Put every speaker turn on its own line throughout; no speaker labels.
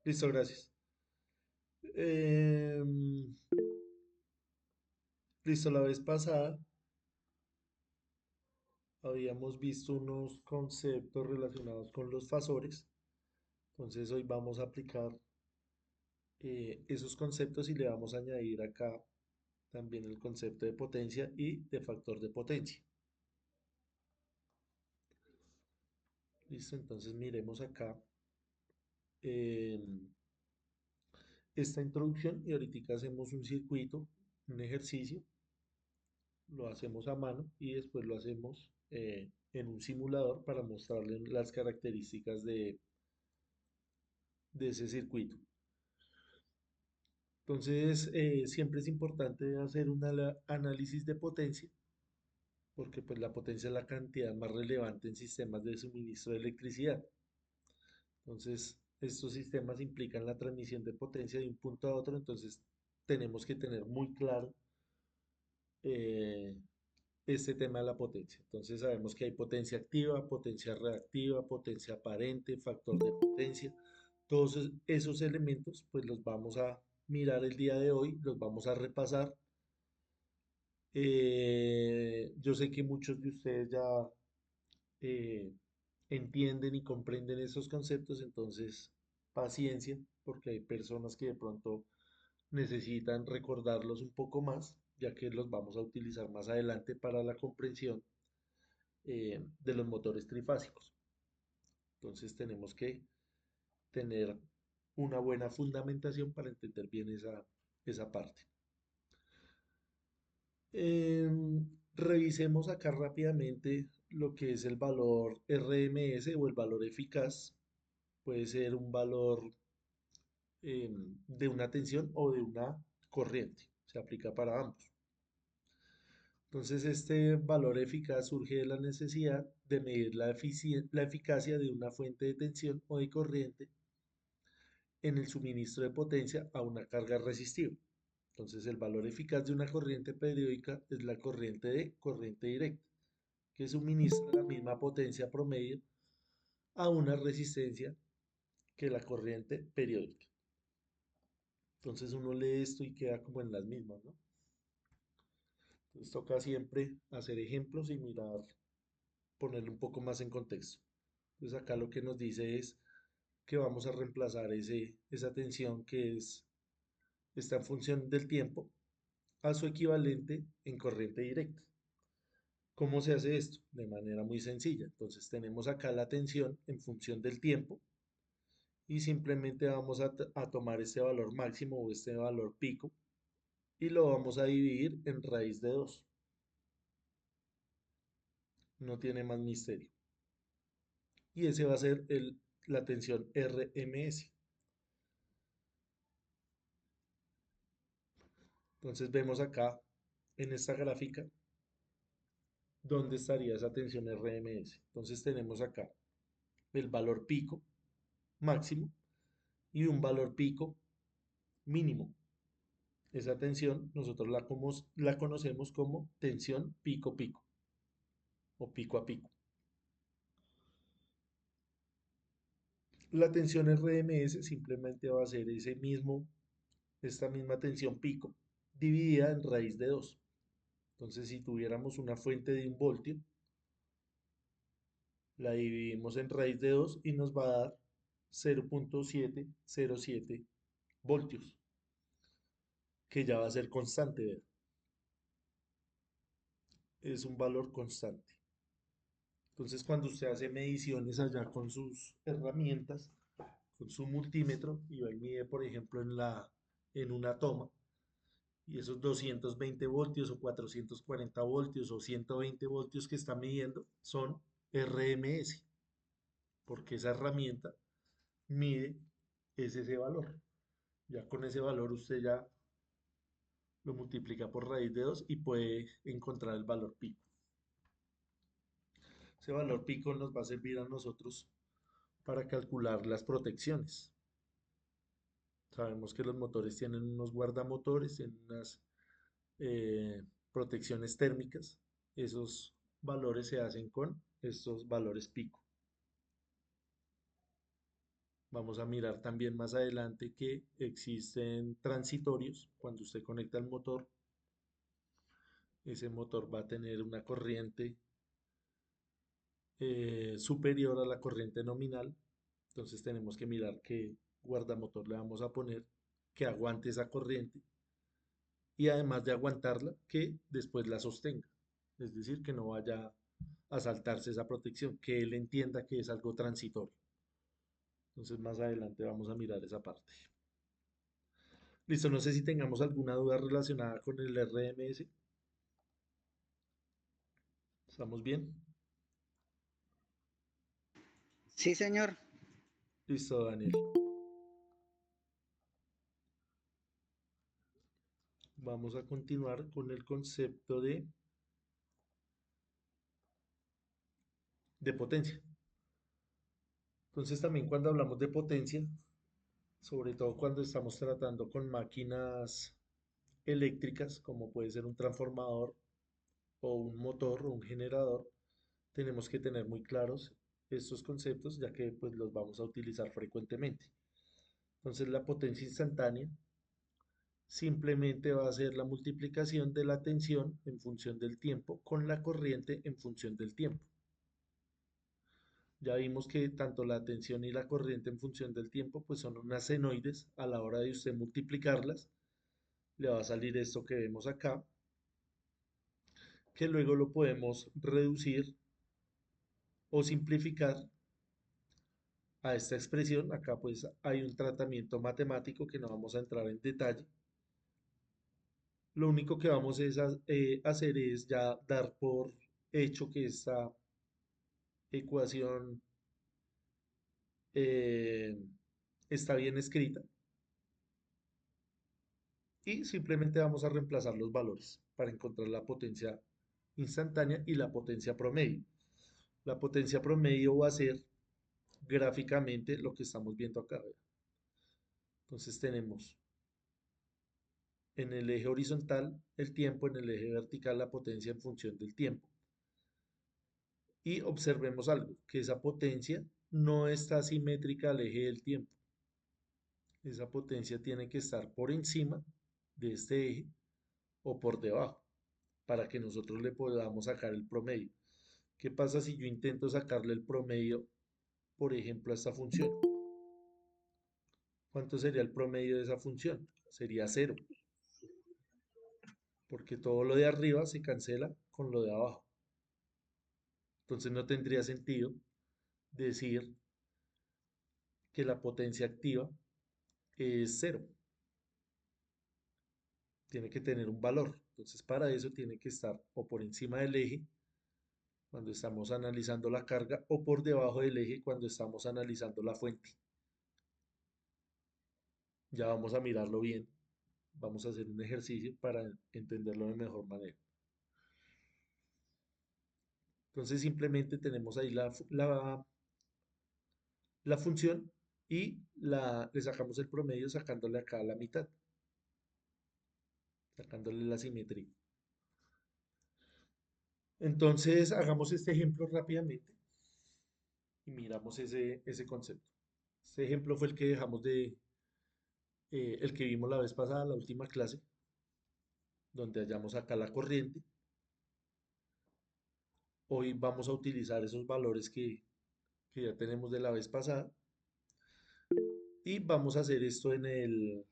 Listo, gracias. Em, Listo, la vez pasada habíamos visto unos conceptos relacionados con los fasores. Entonces hoy vamos a aplicar esos conceptos y le vamos a añadir acá también el concepto de potencia y de factor de potencia. Listo, entonces miremos acá em, esta introducción y ahorita hacemos un circuito, un ejercicio, lo hacemos a mano y después lo hacemos en un simulador para mostrarle las características de ese circuito. Entonces, siempre es importante hacer un análisis de potencia, porque pues la potencia es la cantidad más relevante en sistemas de suministro de electricidad. Entonces, estos sistemas implican la transmisión de potencia de un punto a otro, entonces tenemos que tener muy claro eh, este tema de la potencia. Entonces sabemos que hay potencia activa, potencia reactiva, potencia aparente, factor de potencia. Todos esos elementos pues los vamos a mirar el día de hoy, los vamos a repasar. Yo sé que muchos de ustedes ya eh, entienden y comprenden esos conceptos, entonces paciencia, porque hay personas que de pronto necesitan recordarlos un poco más, ya que los vamos a utilizar más adelante para la comprensión de los motores trifásicos. Entonces tenemos que tener una buena fundamentación para entender bien esa parte. Revisemos acá rápidamente lo que es el valor RMS o el valor eficaz. Puede ser un valor de una tensión o de una corriente. Se aplica para ambos. Entonces, este valor eficaz surge de la necesidad de medir la eficacia de una fuente de tensión o de corriente en el suministro de potencia a una carga resistiva. Entonces, el valor eficaz de una corriente periódica es la corriente de corriente directa, que suministra la misma potencia promedio a una resistencia que la corriente periódica. Entonces, uno lee esto y queda como en las mismas, ¿no? Entonces, toca siempre hacer ejemplos y mirar, ponerlo un poco más en contexto. Entonces, acá lo que nos dice es que vamos a reemplazar esa tensión que está en función del tiempo a su equivalente en corriente directa. ¿Cómo se hace esto? De manera muy sencilla. Entonces tenemos acá la tensión en función del tiempo y simplemente vamos a tomar este valor máximo o este valor pico y lo vamos a dividir en raíz de 2. No tiene más misterio. Y ese va a ser la tensión RMS. Entonces vemos acá en esta gráfica dónde estaría esa tensión RMS. Entonces tenemos acá el valor pico máximo y un valor pico mínimo. Esa tensión nosotros la conocemos como tensión pico-pico o pico a pico. La tensión RMS simplemente va a ser esta misma tensión pico dividida en raíz de 2. Entonces, si tuviéramos una fuente de 1 voltio, la dividimos en raíz de 2 y nos va a dar 0.707 voltios, que ya va a ser constante, ¿verdad? Es un valor constante. Entonces, cuando usted hace mediciones allá con sus herramientas, con su multímetro, y va y mide, por ejemplo, en una toma, y esos 220 voltios o 440 voltios o 120 voltios que está midiendo son RMS, porque esa herramienta mide ese valor. Ya con ese valor usted ya lo multiplica por raíz de 2 y puede encontrar el valor pico. Ese valor pico nos va a servir a nosotros para calcular las protecciones. Sabemos que los motores tienen unos guardamotores, tienen unas eh, protecciones térmicas. Esos valores se hacen con estos valores pico. Vamos a mirar también más adelante que existen transitorios. Cuando usted conecta el motor, ese motor va a tener una corriente superior a la corriente nominal. Entonces tenemos que mirar qué guardamotor le vamos a poner que aguante esa corriente y además de aguantarla, que después la sostenga. Es decir, que no vaya a saltarse esa protección, que él entienda que es algo transitorio. Entonces más adelante vamos a mirar esa parte. Listo, no sé si tengamos alguna duda relacionada con el RMS. ¿Estamos bien?
Sí, señor.
Listo, Daniel. Vamos a continuar con el concepto de potencia. Entonces también cuando hablamos de potencia, sobre todo cuando estamos tratando con máquinas eléctricas, como puede ser un transformador o un motor o un generador, tenemos que tener muy claros estos conceptos, ya que pues los vamos a utilizar frecuentemente. Entonces la potencia instantánea simplemente va a ser la multiplicación de la tensión en función del tiempo con la corriente en función del tiempo. Ya vimos que tanto la tensión y la corriente en función del tiempo pues son unas senoides. A la hora de usted multiplicarlas le va a salir esto que vemos acá, que luego lo podemos reducir o simplificar a esta expresión. Acá pues hay un tratamiento matemático que no vamos a entrar en detalle. Lo único que vamos hacer es ya dar por hecho que esta ecuación eh, está bien escrita y simplemente vamos a reemplazar los valores para encontrar la potencia instantánea y la potencia promedio. La potencia promedio va a ser gráficamente lo que estamos viendo acá. ¿Vea? Entonces tenemos en el eje horizontal el tiempo, en el eje vertical la potencia en función del tiempo. Y observemos algo, que esa potencia no está simétrica al eje del tiempo. Esa potencia tiene que estar por encima de este eje o por debajo para que nosotros le podamos sacar el promedio. ¿Qué pasa si yo intento sacarle el promedio, por ejemplo, a esta función? ¿Cuánto sería el promedio de esa función? Sería cero, porque todo lo de arriba se cancela con lo de abajo. Entonces no tendría sentido decir que la potencia activa es cero. Tiene que tener un valor. Entonces para eso tiene que estar o por encima del eje cuando estamos analizando la carga o por debajo del eje cuando estamos analizando la fuente. Ya vamos a mirarlo bien. Vamos a hacer un ejercicio para entenderlo de mejor manera. Entonces simplemente tenemos ahí la función y le sacamos el promedio sacándole acá la mitad, sacándole la simetría. Entonces hagamos este ejemplo rápidamente y miramos ese concepto. Este ejemplo fue el que el que vimos la vez pasada, la última clase, donde hallamos acá la corriente. Hoy vamos a utilizar esos valores que ya tenemos de la vez pasada y vamos a hacer esto en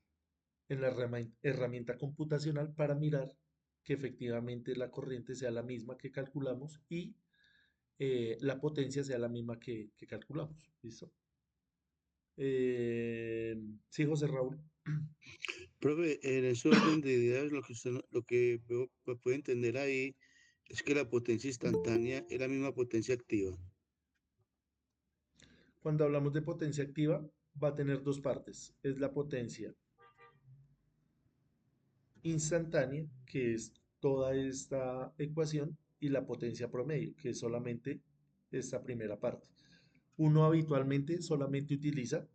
la herramienta computacional para mirar que efectivamente la corriente sea la misma que calculamos y la potencia sea la misma que calculamos. ¿Listo? Sí, José Raúl.
Profe, en ese orden de ideas, lo que puede entender ahí es que la potencia instantánea es la misma potencia activa.
Cuando hablamos de potencia activa, va a tener dos partes. Es la potencia instantánea, que es toda esta ecuación, y la potencia promedio, que es solamente esta primera parte. Uno habitualmente solamente utiliza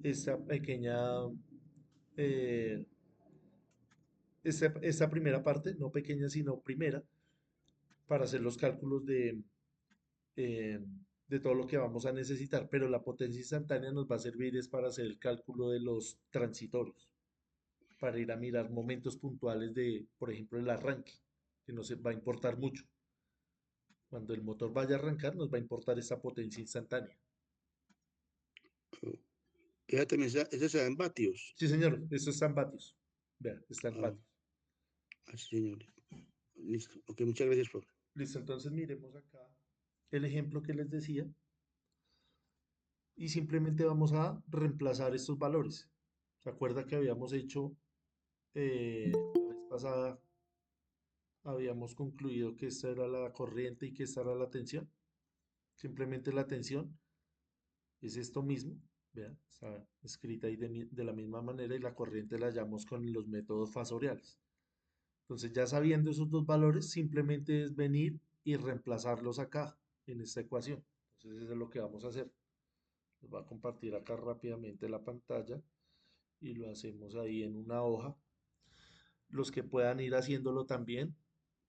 esta pequeña, eh, esta primera parte, no pequeña, sino primera, para hacer los cálculos de de todo lo que vamos a necesitar, pero la potencia instantánea nos va a servir es para hacer el cálculo de los transitorios, para ir a mirar momentos puntuales de, por ejemplo, el arranque, que nos va a importar mucho. Cuando el motor vaya a arrancar, nos va a importar esa potencia instantánea.
Esa también esa se da en vatios.
Sí, señor, eso está en vatios. Vea, está en
Ah,
vatios.
así, señores. Listo. Ok, muchas gracias, profe.
Listo, entonces miremos acá el ejemplo que les decía y simplemente vamos a reemplazar estos valores. ¿Se acuerda que habíamos hecho la vez pasada? Habíamos concluido que esta era la corriente y que esta era la tensión. Simplemente la tensión es esto mismo, vea, está escrita ahí de la misma manera y la corriente la hallamos con los métodos fasoriales. Entonces, ya sabiendo esos dos valores, simplemente es venir y reemplazarlos acá, en esta ecuación. Entonces, eso es lo que vamos a hacer. Les voy a compartir acá rápidamente la pantalla y lo hacemos ahí en una hoja. Los que puedan ir haciéndolo también,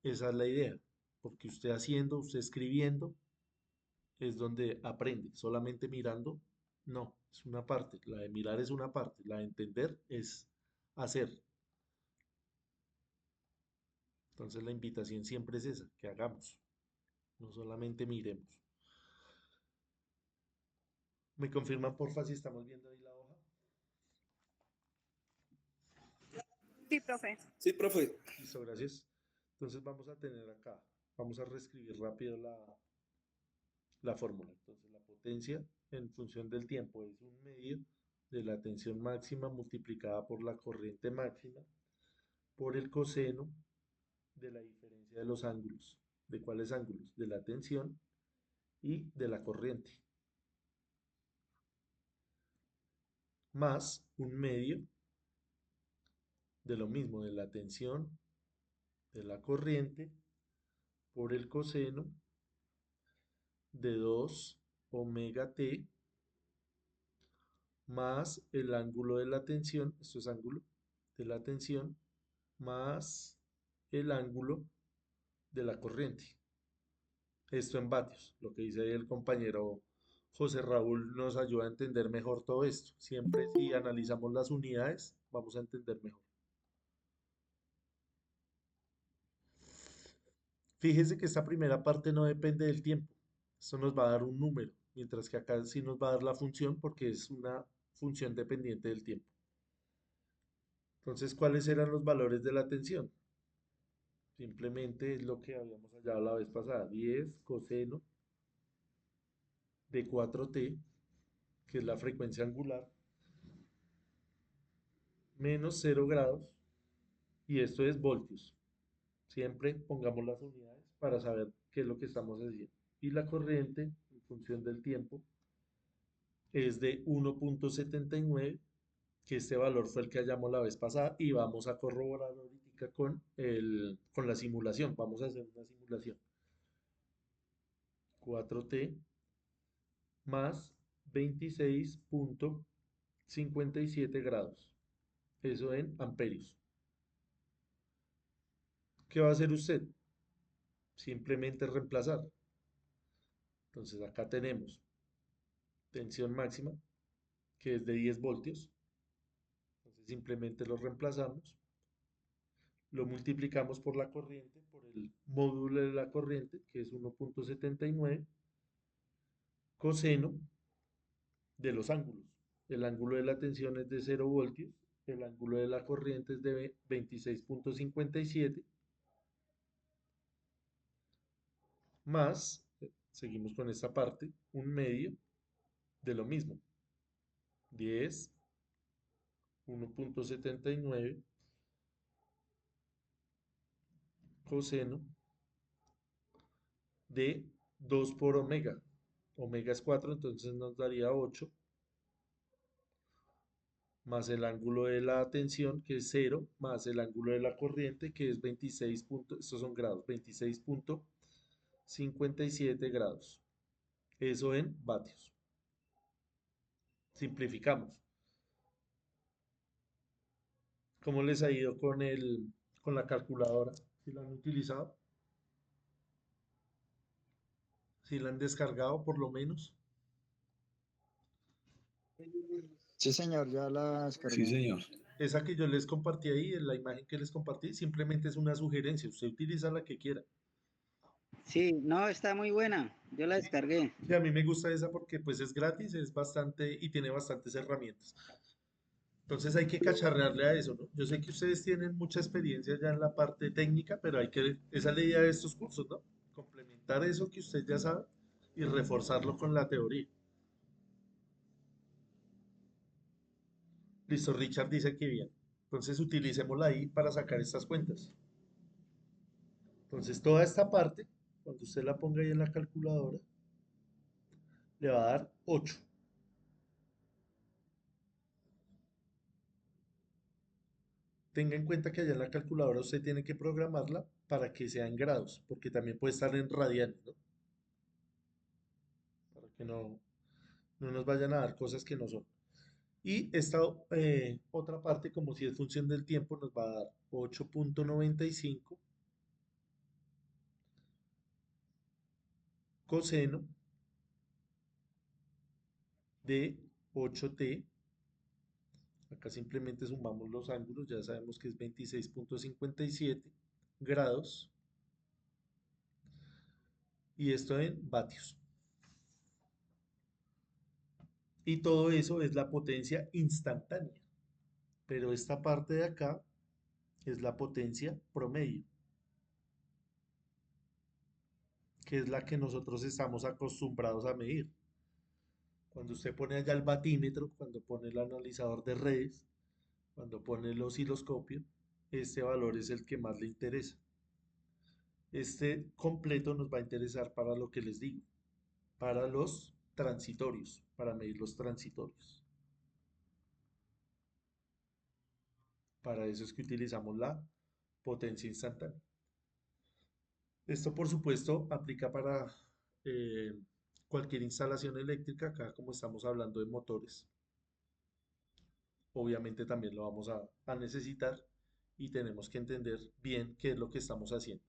esa es la idea. Porque usted haciendo, usted escribiendo, es donde aprende. Solamente mirando, no, es una parte. La de mirar es una parte. La de entender es hacer. Entonces, la invitación siempre es esa, que hagamos. No solamente miremos. ¿Me confirman, porfa, si estamos viendo ahí la hoja?
Sí, profe.
Sí, profe.
Listo, gracias. Entonces vamos a tener acá, vamos a reescribir rápido la fórmula. Entonces la potencia en función del tiempo es un medio de la tensión máxima multiplicada por la corriente máxima por el coseno de la diferencia de los ángulos. ¿De cuáles ángulos? De la tensión y de la corriente. Más un medio de lo mismo, de la tensión, de la corriente, por el coseno de 2 omega t más el ángulo de la tensión, esto es ángulo de la tensión, más el ángulo de la corriente. Esto en vatios, lo que dice ahí el compañero José Raúl nos ayuda a entender mejor todo esto. Siempre si analizamos las unidades, vamos a entender mejor. Fíjese que esta primera parte no depende del tiempo. Esto nos va a dar un número, mientras que acá sí nos va a dar la función porque es una función dependiente del tiempo. Entonces, ¿cuáles eran los valores de la tensión? Simplemente es lo que habíamos hallado la vez pasada, 10 coseno de 4t, que es la frecuencia angular, menos 0 grados, y esto es voltios. Siempre pongamos las unidades para saber qué es lo que estamos haciendo. Y la corriente, en función del tiempo, es de 1.79, que este valor fue el que hallamos la vez pasada, y vamos a corroborar ahorita con la simulación. Vamos a hacer una simulación. 4t más 26.57 grados. Eso en amperios. ¿Qué va a hacer usted? Simplemente reemplazar. Entonces acá tenemos tensión máxima, que es de 10 voltios. Entonces simplemente lo reemplazamos. Lo multiplicamos por la corriente, por el módulo de la corriente, que es 1.79, coseno de los ángulos. El ángulo de la tensión es de 0 voltios, el ángulo de la corriente es de 26.57, más, seguimos con esta parte, un medio de lo mismo, 10, 1.79 coseno de 2 por omega. Omega es 4, entonces nos daría 8, más el ángulo de la tensión, que es 0, más el ángulo de la corriente, que es 26. Estos son grados, 26.57 grados. Eso en vatios. Simplificamos. ¿Cómo les ha ido con la calculadora? ¿Si la han utilizado? Si la han descargado por lo menos.
Sí, señor, ya la
Sí,
descargué.
señor.
Esa que yo les compartí ahí, en la imagen que les compartí, simplemente es una sugerencia. Usted utiliza la que quiera.
Sí, no, está muy buena. Yo la
Sí,
descargué.
sí, a mí me gusta esa porque pues es gratis, es bastante y tiene bastantes herramientas. Entonces hay que cacharrearle a eso, ¿no? Yo sé que ustedes tienen mucha experiencia ya en la parte técnica, pero esa es la idea de estos cursos, ¿no? Complementar eso que usted ya sabe y reforzarlo con la teoría. Listo, Richard dice que bien. Entonces utilicémosla ahí para sacar estas cuentas. Entonces toda esta parte, cuando usted la ponga ahí en la calculadora, le va a dar 8. Tenga en cuenta que allá en la calculadora usted tiene que programarla para que sea en grados, porque también puede estar en radianes, ¿no? Para que no nos vayan a dar cosas que no son. Y esta otra parte, como si es función del tiempo, nos va a dar 8.95 coseno de 8t. Acá simplemente sumamos los ángulos, ya sabemos que es 26.57 grados. Y esto en vatios. Y todo eso es la potencia instantánea. Pero esta parte de acá es la potencia promedio, que es la que nosotros estamos acostumbrados a medir. Cuando usted pone allá el batímetro, cuando pone el analizador de redes, cuando pone el osciloscopio, este valor es el que más le interesa. Este completo nos va a interesar para lo que les digo, para los transitorios, para medir los transitorios. Para eso es que utilizamos la potencia instantánea. Esto, por supuesto, aplica para eh, cualquier instalación eléctrica, acá como estamos hablando de motores. Obviamente también lo vamos a necesitar y tenemos que entender bien qué es lo que estamos haciendo.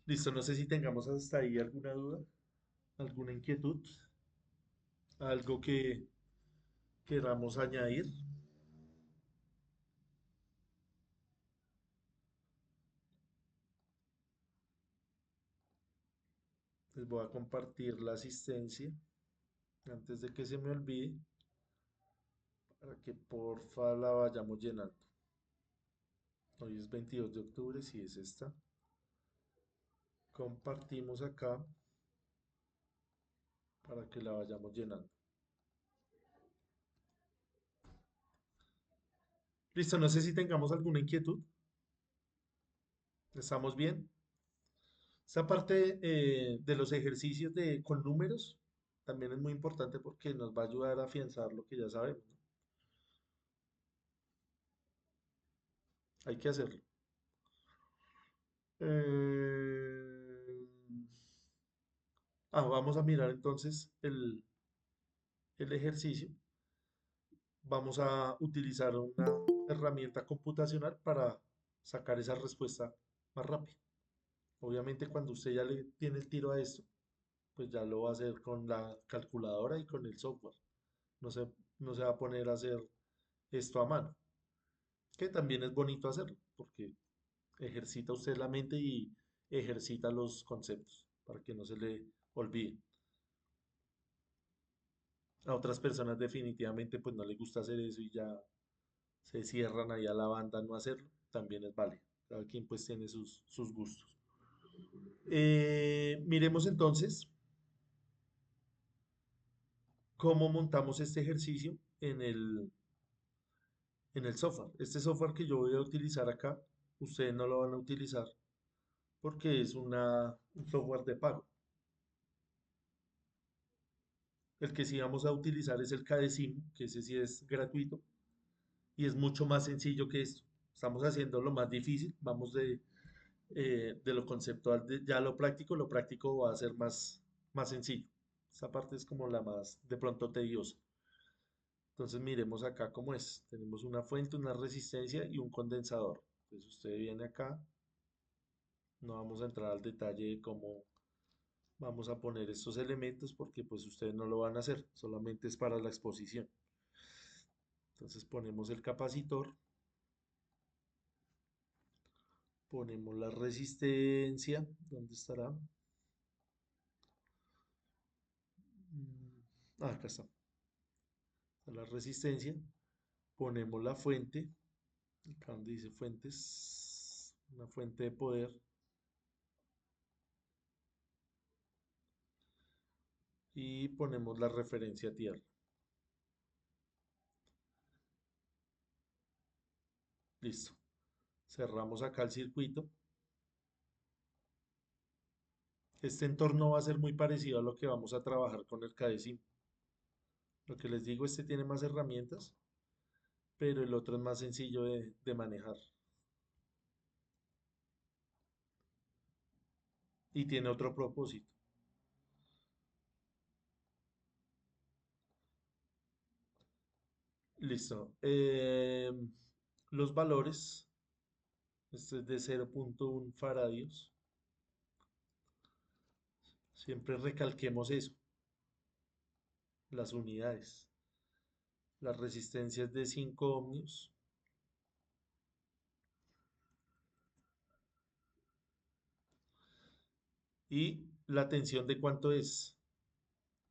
Listo, no sé si tengamos hasta ahí alguna duda, alguna inquietud, algo que queramos añadir. Les voy a compartir la asistencia antes de que se me olvide para que porfa la vayamos llenando. Hoy es 22 de octubre, si es esta. Compartimos acá para que la vayamos llenando. Listo, no sé si tengamos alguna inquietud. ¿Estamos bien? Esta parte de los ejercicios con números también es muy importante porque nos va a ayudar a afianzar lo que ya sabemos, ¿no? Hay que hacerlo. Eh, vamos a mirar entonces el ejercicio. Vamos a utilizar una herramienta computacional para sacar esa respuesta más rápido. Obviamente cuando usted ya le tiene el tiro a esto, pues ya lo va a hacer con la calculadora y con el software. No se, no se va a poner a hacer esto a mano, que también es bonito hacerlo, porque ejercita usted la mente y ejercita los conceptos para que no se le olviden. A otras personas definitivamente pues no les gusta hacer eso y ya se cierran ahí a la banda a no hacerlo, también es válido. Cada quien pues tiene sus gustos. Miremos entonces cómo montamos este ejercicio en el software. Este software que yo voy a utilizar acá, ustedes no lo van a utilizar porque es un software de pago. El que sí vamos a utilizar es el Cadecimu, que ese sí es gratuito y es mucho más sencillo que esto. Estamos haciendo lo más difícil, vamos de lo conceptual ya a lo práctico va a ser más sencillo. Esta parte es como la más de pronto tediosa. Entonces miremos acá cómo es. Tenemos una fuente, una resistencia y un condensador. Entonces usted viene acá No vamos a entrar al detalle de cómo vamos a poner estos elementos porque pues ustedes no lo van a hacer, solamente es para la exposición. Entonces ponemos el capacitor, ponemos la resistencia, ¿dónde estará? Acá está, la resistencia, ponemos la fuente, acá donde dice fuentes, una fuente de poder, y ponemos la referencia a tierra. Listo. Cerramos acá el circuito. Este entorno va a ser muy parecido a lo que vamos a trabajar con el KDSIM. Lo que les digo, este tiene más herramientas, pero el otro es más sencillo de manejar. Y tiene otro propósito. Listo. Los valores, este es de 0.1 faradios. Siempre recalquemos eso, las unidades. La resistencia es de 5 ohmios. ¿Y la tensión de cuánto es?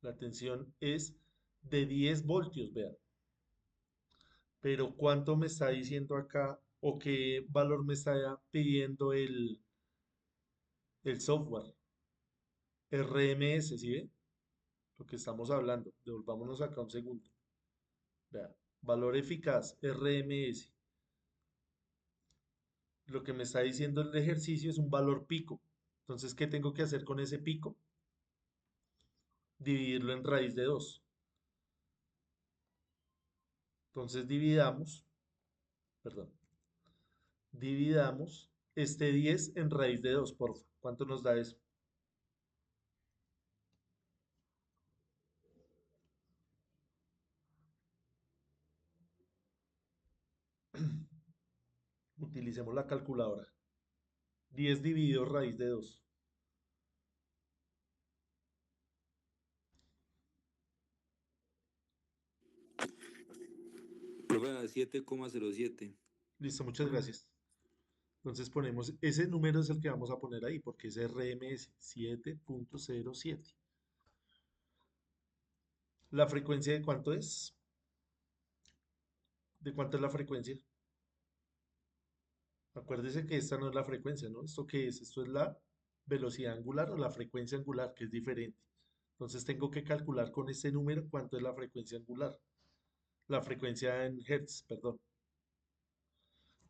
La tensión es de 10 voltios, vean. Pero ¿cuánto me está diciendo acá o qué valor me está pidiendo el software? RMS, ¿sí ve? Lo que estamos hablando. Devolvámonos acá un segundo. Vean, valor eficaz, RMS. Lo que me está diciendo el ejercicio es un valor pico. Entonces, ¿qué tengo que hacer con ese pico? Dividirlo en raíz de 2. Entonces perdón, dividamos este 10 en raíz de 2, porfa. ¿Cuánto nos da eso? Utilicemos la calculadora. 10 dividido raíz de 2.
Profe, a 7,07.
Listo, muchas gracias. Entonces ponemos, ese número es el que vamos a poner ahí, porque es RMS 7.07. ¿La frecuencia de cuánto es? ¿De cuánto es la frecuencia? Acuérdese que esta no es la frecuencia, ¿no? ¿Esto qué es? Esto es la velocidad angular o la frecuencia angular, que es diferente. Entonces tengo que calcular con este número cuánto es la frecuencia angular. La frecuencia en hertz, perdón.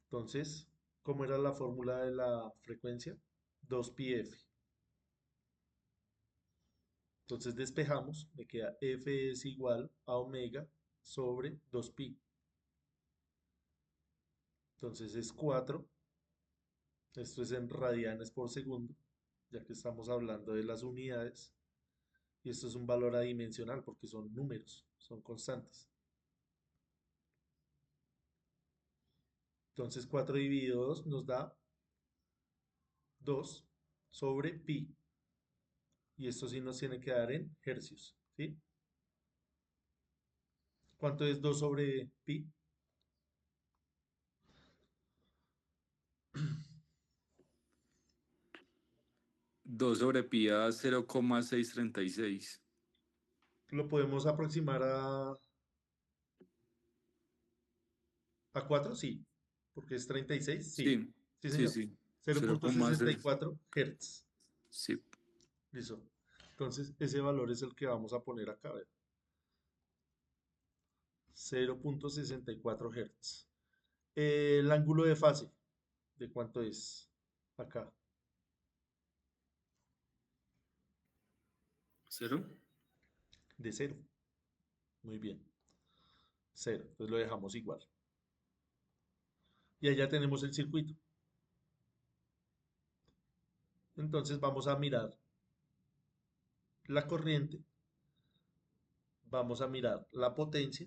Entonces, ¿cómo era la fórmula de la frecuencia? 2πf. Entonces despejamos, me queda F es igual a omega sobre 2pi. Entonces es 4. Esto es en radianes por segundo, ya que estamos hablando de las unidades. Y esto es un valor adimensional porque son números, son constantes. Entonces 4 dividido 2 nos da 2 sobre pi. Y esto sí nos tiene que dar en hercios, ¿sí? ¿Cuánto es 2 sobre pi?
2 sobre pi a 0,636.
Lo podemos aproximar a 4, sí, porque es 36, sí,
Sí,
sí
sí,
señor.
sí. 0,6.
0.64 Hz.
Sí.
Listo. Entonces, ese valor es el que vamos a poner acá, ¿ver? 0.64 Hz. El ángulo de fase, ¿de cuánto es? Acá.
¿Cero?
De 0. Muy bien. 0. Entonces lo dejamos igual. Y allá tenemos el circuito. Entonces vamos a mirar la corriente. Vamos a mirar la potencia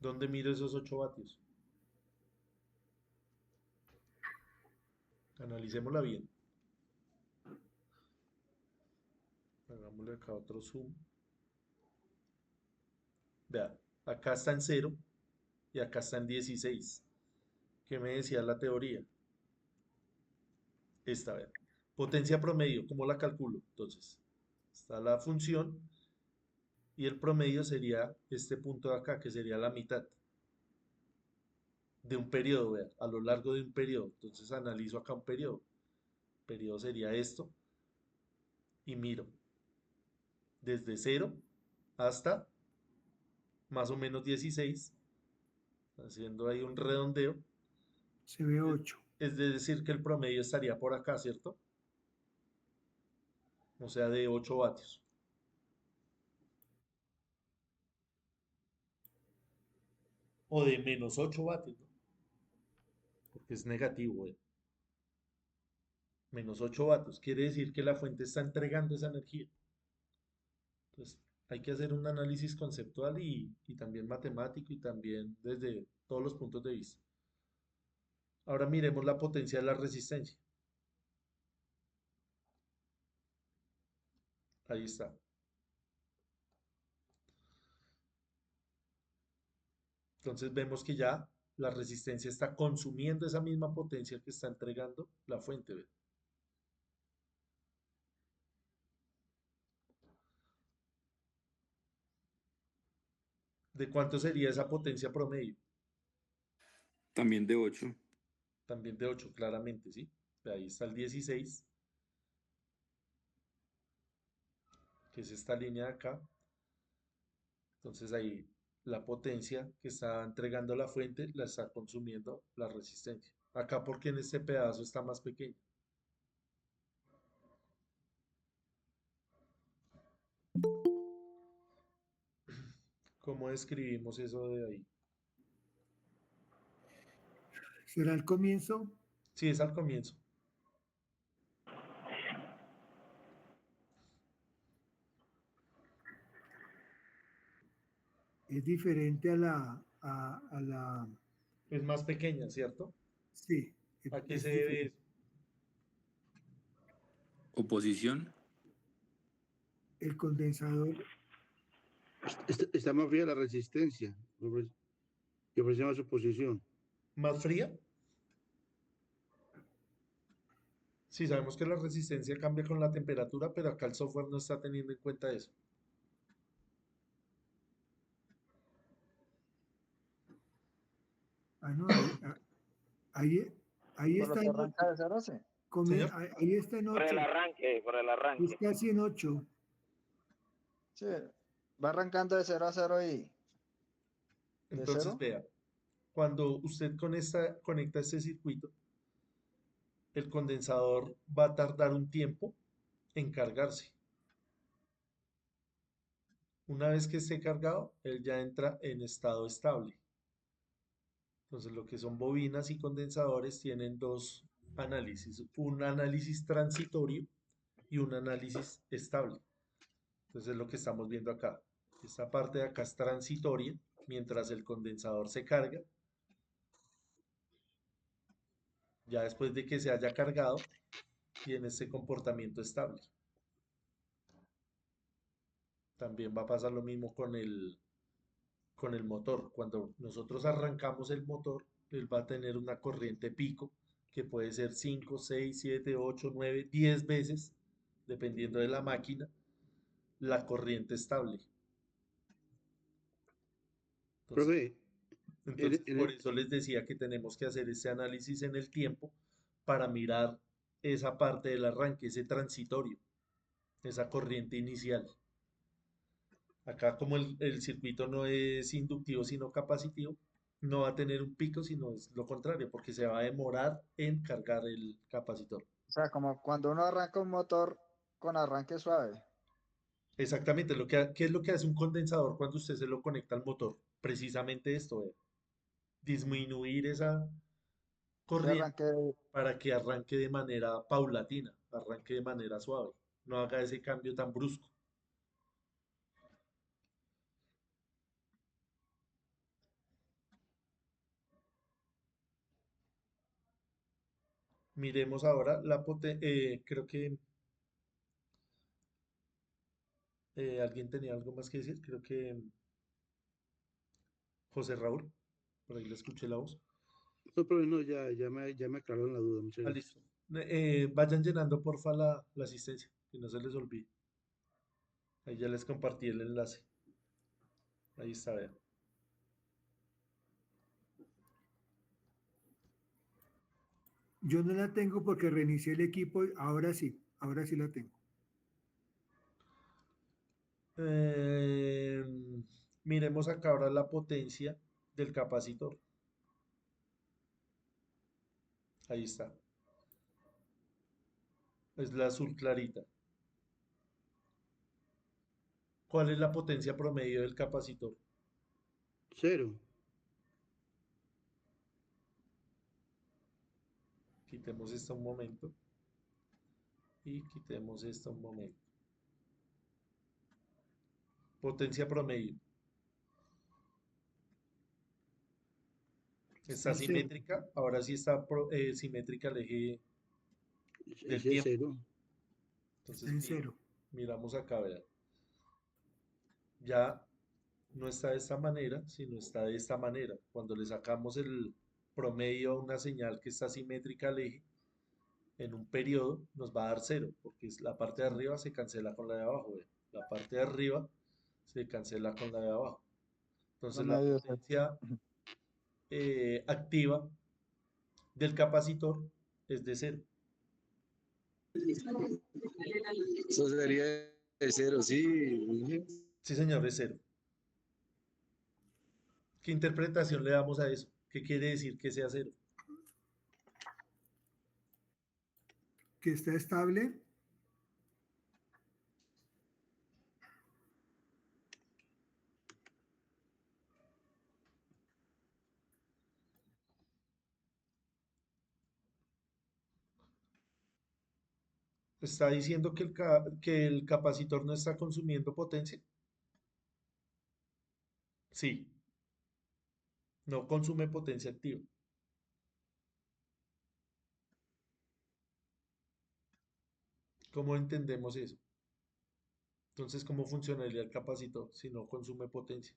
¿Dónde miro esos 8 vatios? Analicémosla bien. Hagámosle acá otro zoom. Vea, acá está en 0 y acá está en 16. ¿Qué me decía la teoría? Esta, vea. Potencia promedio, ¿cómo la calculo? Entonces, está la función y el promedio sería este punto de acá, que sería la mitad de un periodo, vea, a lo largo de un periodo. Entonces analizo acá un periodo. El periodo sería esto y miro desde 0 hasta más o menos 16, haciendo ahí un redondeo.
Se ve 8.
Es decir, que el promedio estaría por acá, ¿cierto? O sea, de 8 vatios. O de menos 8 vatios, ¿no? Porque es negativo, menos 8 vatios. Quiere decir que la fuente está entregando esa energía. Entonces, hay que hacer un análisis conceptual y también matemático y también desde todos los puntos de vista. Ahora miremos la potencia de la resistencia. Ahí está. Entonces vemos que ya la resistencia está consumiendo esa misma potencia que está entregando la fuente. ¿Ve? ¿De cuánto sería esa potencia promedio?
También de 8.
También de 8, claramente, ¿sí? Ahí está el 16, que es esta línea de acá. Entonces ahí la potencia que está entregando la fuente la está consumiendo la resistencia. Acá porque en este pedazo está más pequeño. ¿Cómo describimos eso de ahí?
¿Será el comienzo?
Sí, es al comienzo.
Es diferente a la.
Es más pequeña, ¿cierto?
Sí,
¿A qué
es
se debe
diferente.
eso?
Oposición.
El condensador,
Está más fría la resistencia que ofrece más oposición.
¿Más fría? Sí, sabemos que la resistencia cambia con la temperatura, pero acá el software no está teniendo en cuenta eso.
no, ahí
Por lo
está
que
en 8.
arranca de 0 sí.
Señor,
Ahí está en
Por el
8.
arranque, por el
Es
arranque.
casi en 8.
Sí, va arrancando de 0 a 0 y de
entonces
0.
vea, cuando usted conecta este circuito, el condensador va a tardar un tiempo en cargarse. Una vez que esté cargado, él ya entra en estado estable. Entonces, lo que son bobinas y condensadores tienen dos análisis, un análisis transitorio y un análisis estable. Entonces, es lo que estamos viendo acá. Esta parte de acá es transitoria, mientras el condensador se carga. Ya después de que se haya cargado, tiene este comportamiento estable. También va a pasar lo mismo con el motor. Cuando nosotros arrancamos el motor, él va a tener una corriente pico que puede ser 5, 6, 7, 8, 9, 10 veces, dependiendo de la máquina, la corriente estable. Entonces,
Profe,
entonces, por eso les decía que tenemos que hacer ese análisis en el tiempo para mirar esa parte del arranque, ese transitorio, esa corriente inicial. Acá como el circuito no es inductivo sino capacitivo, no va a tener un pico, sino es lo contrario, porque se va a demorar en cargar el capacitor.
O sea, como cuando uno arranca un motor con arranque suave.
Exactamente, ¿qué es lo que hace un condensador cuando usted se lo conecta al motor? Precisamente esto, disminuir esa
Se
corriente
arranque,
para que arranque de manera paulatina, arranque de manera suave, no haga ese cambio tan brusco. Miremos ahora la potencia. Creo que alguien tenía algo más que decir. Creo que José Raúl, por ahí le escuché la voz.
No, profe, no, ya me aclararon la duda, muchas
Ah,
gracias.
listo. Vayan llenando porfa la asistencia, que no se les olvide. Ahí ya les compartí el enlace. Ahí está, vean.
Yo no la tengo porque reinicié el equipo. Ahora sí la tengo.
Eh, Miremos acá ahora la potencia del capacitor. Ahí está. Es la azul clarita. ¿Cuál es la potencia promedio del capacitor?
0.
Quitemos esto un momento. Y quitemos esto un momento. Potencia promedio. Está
Está en 0.
simétrica. Ahora sí está simétrica el eje del
Ese es
tiempo.
0.
Está
Entonces
en 0.
miramos acá, vean. Ya no está de esta manera, sino está de esta manera. Cuando le sacamos el promedio a una señal que está simétrica al eje, en un periodo nos va a dar 0, porque la parte de arriba se cancela con la de abajo. Vean. La parte de arriba se cancela con la de abajo. Entonces la
Promedio cero.
potencia activa del capacitor es de 0.
Eso sería de 0, sí.
Sí, señor, es 0. ¿Qué interpretación le damos a eso? ¿Qué quiere decir que sea 0?
Que está estable.
¿Está diciendo que que el capacitor no está consumiendo potencia? Sí, no consume potencia activa. ¿Cómo entendemos eso? Entonces, ¿cómo funcionaría el capacitor si no consume potencia?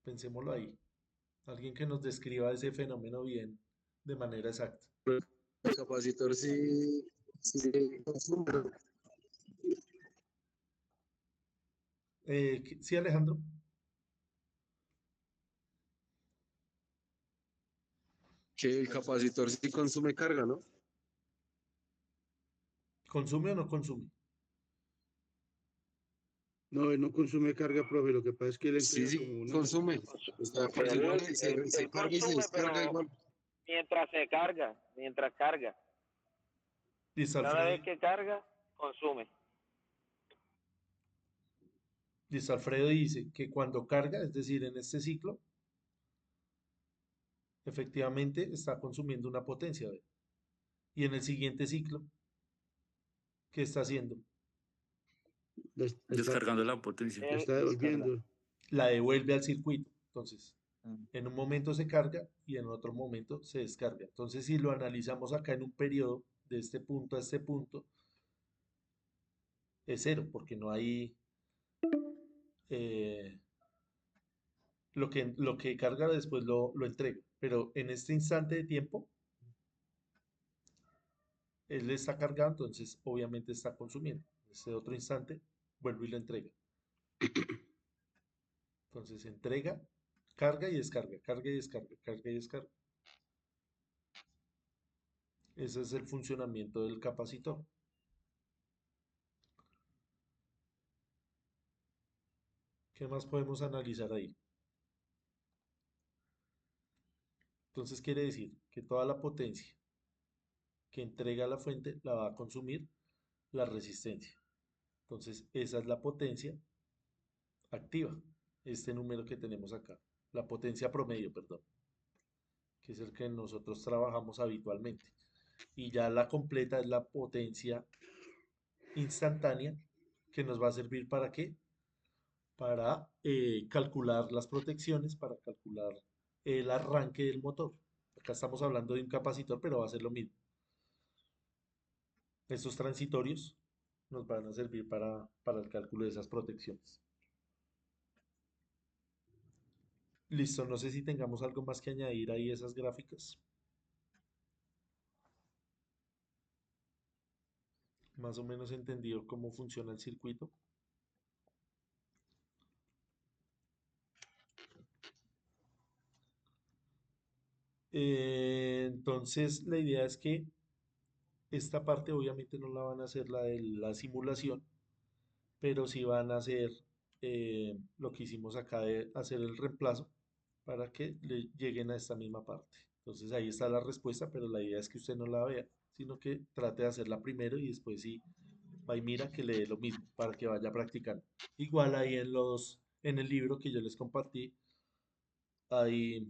Pensémoslo ahí. Alguien que nos describa ese fenómeno bien, de manera exacta.
El capacitor sí consume.
¿Sí, Alejandro?
Que el capacitor sí consume carga, ¿no?
¿Consume o no consume?
No, él no consume carga, profe. Lo que pasa es que él
Sí,
entrega como
sí,
una.
consume. O sea, pues igual se carga y se
consume,
descarga
pero
igual.
mientras carga.
Listo,
Cada vez
Alfredo.
que carga, consume.
Listo, Alfredo dice que cuando carga, es decir, en este ciclo, efectivamente está consumiendo una potencia. ¿Ve? Y en el siguiente ciclo, ¿qué está haciendo?
Está,
Descargando la potencia.
está devolviendo.
La devuelve al circuito. Entonces,
Mm.
en un momento se carga y en otro momento se descarga. Entonces, si lo analizamos acá en un periodo de este punto a este punto, es 0, porque no hay eh, lo que carga después lo entrega. Pero en este instante de tiempo, él le está cargando, entonces obviamente está consumiendo. En este otro instante, vuelve y lo entrega. Entonces, entrega, carga y descarga, carga y descarga, carga y descarga. Ese es el funcionamiento del capacitor. ¿Qué más podemos analizar ahí? Entonces quiere decir que toda la potencia que entrega la fuente la va a consumir la resistencia. Entonces esa es la potencia activa, este número que tenemos acá, la potencia promedio, perdón, que es el que nosotros trabajamos habitualmente. Y ya la completa es la potencia instantánea que nos va a servir para qué? Para calcular las protecciones, para calcular el arranque del motor, Acá estamos hablando de un capacitor, pero va a ser lo mismo. Estos transitorios nos van a servir para el cálculo de esas protecciones. Listo, no sé si tengamos algo más que añadir ahí a esas gráficas. Más o menos entendido cómo funciona el circuito. Entonces, la idea es que esta parte obviamente no la van a hacer la de la simulación, pero sí van a hacer lo que hicimos acá de hacer el reemplazo para que le lleguen a esta misma parte. Entonces ahí está la respuesta, pero la idea es que usted no la vea, sino que trate de hacerla primero y después sí va y mira que le dé lo mismo para que vaya practicando. Igual ahí en el libro que yo les compartí, ahí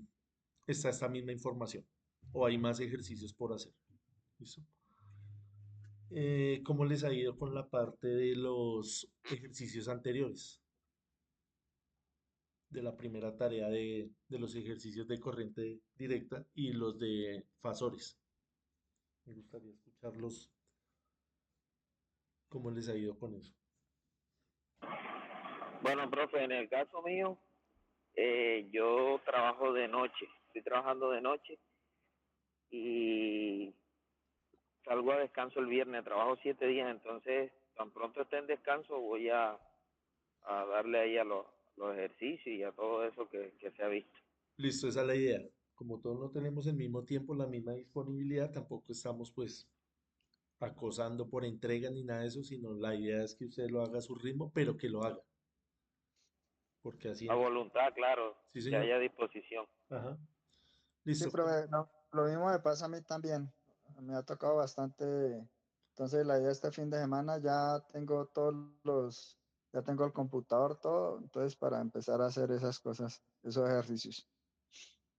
está esta misma información o hay más ejercicios por hacer. ¿Listo? ¿Cómo les ha ido con la parte de los ejercicios anteriores? De la primera tarea de los ejercicios de corriente directa y los de fasores. Me gustaría escucharlos, cómo les ha ido con eso.
Bueno, profe, en el caso mío, yo trabajo de noche, estoy trabajando de noche y salgo a descanso el viernes, trabajo 7 días, entonces tan pronto esté en descanso voy a darle ahí a los ejercicios y a todo eso que se ha visto.
Listo, esa es la idea. Como todos no tenemos el mismo tiempo, la misma disponibilidad, tampoco estamos pues acosando por entrega ni nada de eso, sino la idea es que usted lo haga a su ritmo, pero que lo haga. Porque así
A voluntad, claro,
Sí,
que
señor.
haya disposición.
Ajá.
Sí,
Listo.
profe, lo mismo me pasa a mí también. Me ha tocado bastante. Entonces, la idea este fin de semana ya tengo ya tengo el computador, todo, entonces para empezar a hacer esas cosas, esos ejercicios.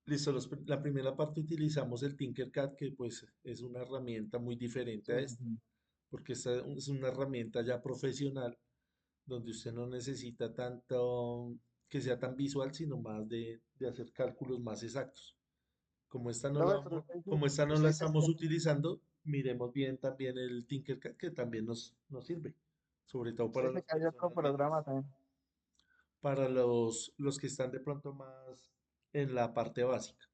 Listo, la primera parte utilizamos el Tinkercad, que pues es una herramienta muy diferente
Sí,
a esta, porque esta es una herramienta ya profesional, donde usted no necesita tanto que sea tan visual, sino más de hacer cálculos más exactos.
profe, pero
Como esta no la
usted dice
estamos utilizando, miremos bien también el Tinkercad, que también nos sirve, sobre todo
usted
para
dice
las
que hay otro
personas
programa también.
para los que están de pronto más en la parte básica.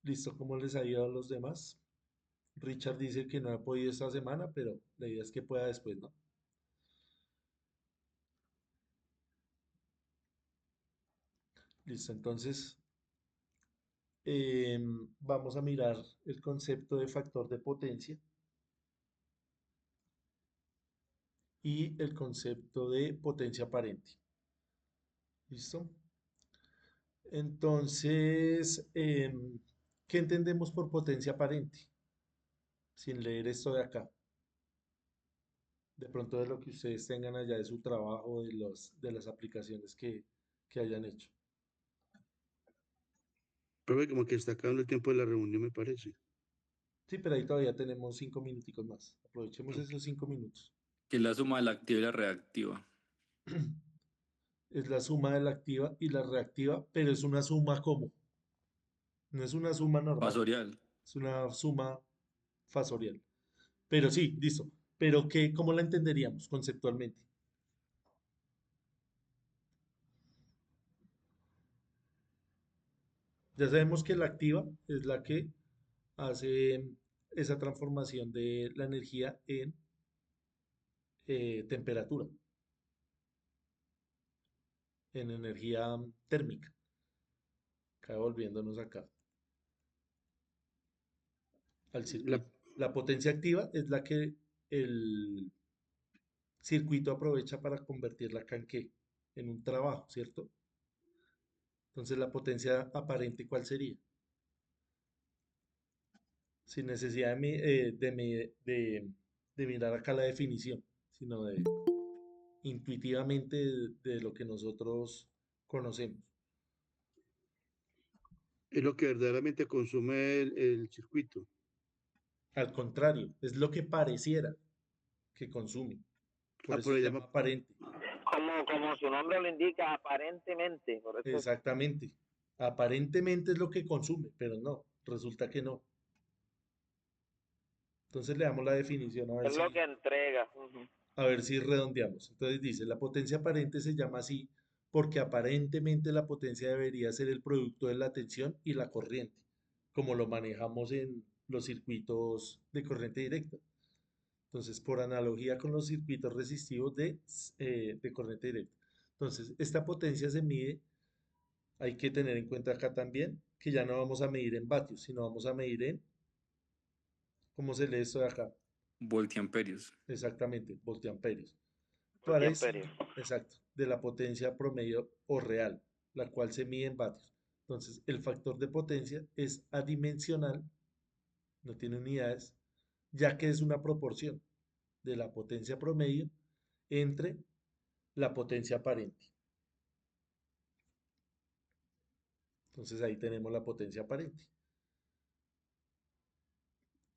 Listo, ¿cómo les ha ido a los demás? Richard dice que no ha podido esta semana, pero la idea es que pueda después, ¿no? Listo, entonces vamos a mirar el concepto de factor de potencia y el concepto de potencia aparente. ¿Listo? Entonces, ¿qué entendemos por potencia aparente? Sin leer esto de acá. De pronto de lo que ustedes tengan allá de su trabajo, de las aplicaciones que hayan hecho.
Profe, como que está acabando el tiempo de la reunión, me parece.
Sí, pero ahí todavía tenemos 5 minuticos más. Aprovechemos
Ok.
esos 5 minutos.
Que es la suma de la activa y la reactiva.
Es la suma de la activa y la reactiva, pero es una suma ¿cómo? No es una suma normal,
Fasorial.
es una suma fasorial. Pero sí, listo. Pero ¿qué, cómo la entenderíamos conceptualmente? Ya sabemos que la activa es la que hace esa transformación de la energía en temperatura, en energía térmica. Acá volviéndonos acá al
La,
circuito. La potencia activa es la que el circuito aprovecha para convertirla acá en qué? En un trabajo, ¿cierto? Entonces la potencia aparente, ¿cuál sería? Sin necesidad de mirar acá la definición, sino de intuitivamente de lo que nosotros conocemos.
es lo que verdaderamente consume el circuito.
Al contrario, es lo que pareciera que consume. Por
Ah,
eso
pero
se
le
llama
llama,
aparente.
Como su nombre lo indica, aparentemente, por eso
Exactamente. Aparentemente es lo que consume, pero no, resulta que no. Entonces le damos la definición
es lo que entrega. Ujú.
a ver si redondeamos. Entonces dice, la potencia aparente se llama así porque aparentemente la potencia debería ser el producto de la tensión y la corriente, como lo manejamos en los circuitos de corriente directa. Entonces, por analogía con los circuitos resistivos de corriente directa. Entonces, esta potencia se mide, hay que tener en cuenta acá también que ya no vamos a medir en vatios, sino vamos a medir en, ¿cómo se lee esto de acá?
Voltiamperios.
Exactamente, voltiamperios. Para decir,
Voltiamperio.
exacto, de la potencia promedio o real, la cual se mide en vatios. Entonces, el factor de potencia es adimensional, no tiene unidades, ya que es una proporción de la potencia promedio entre la potencia aparente. Entonces ahí tenemos la potencia aparente.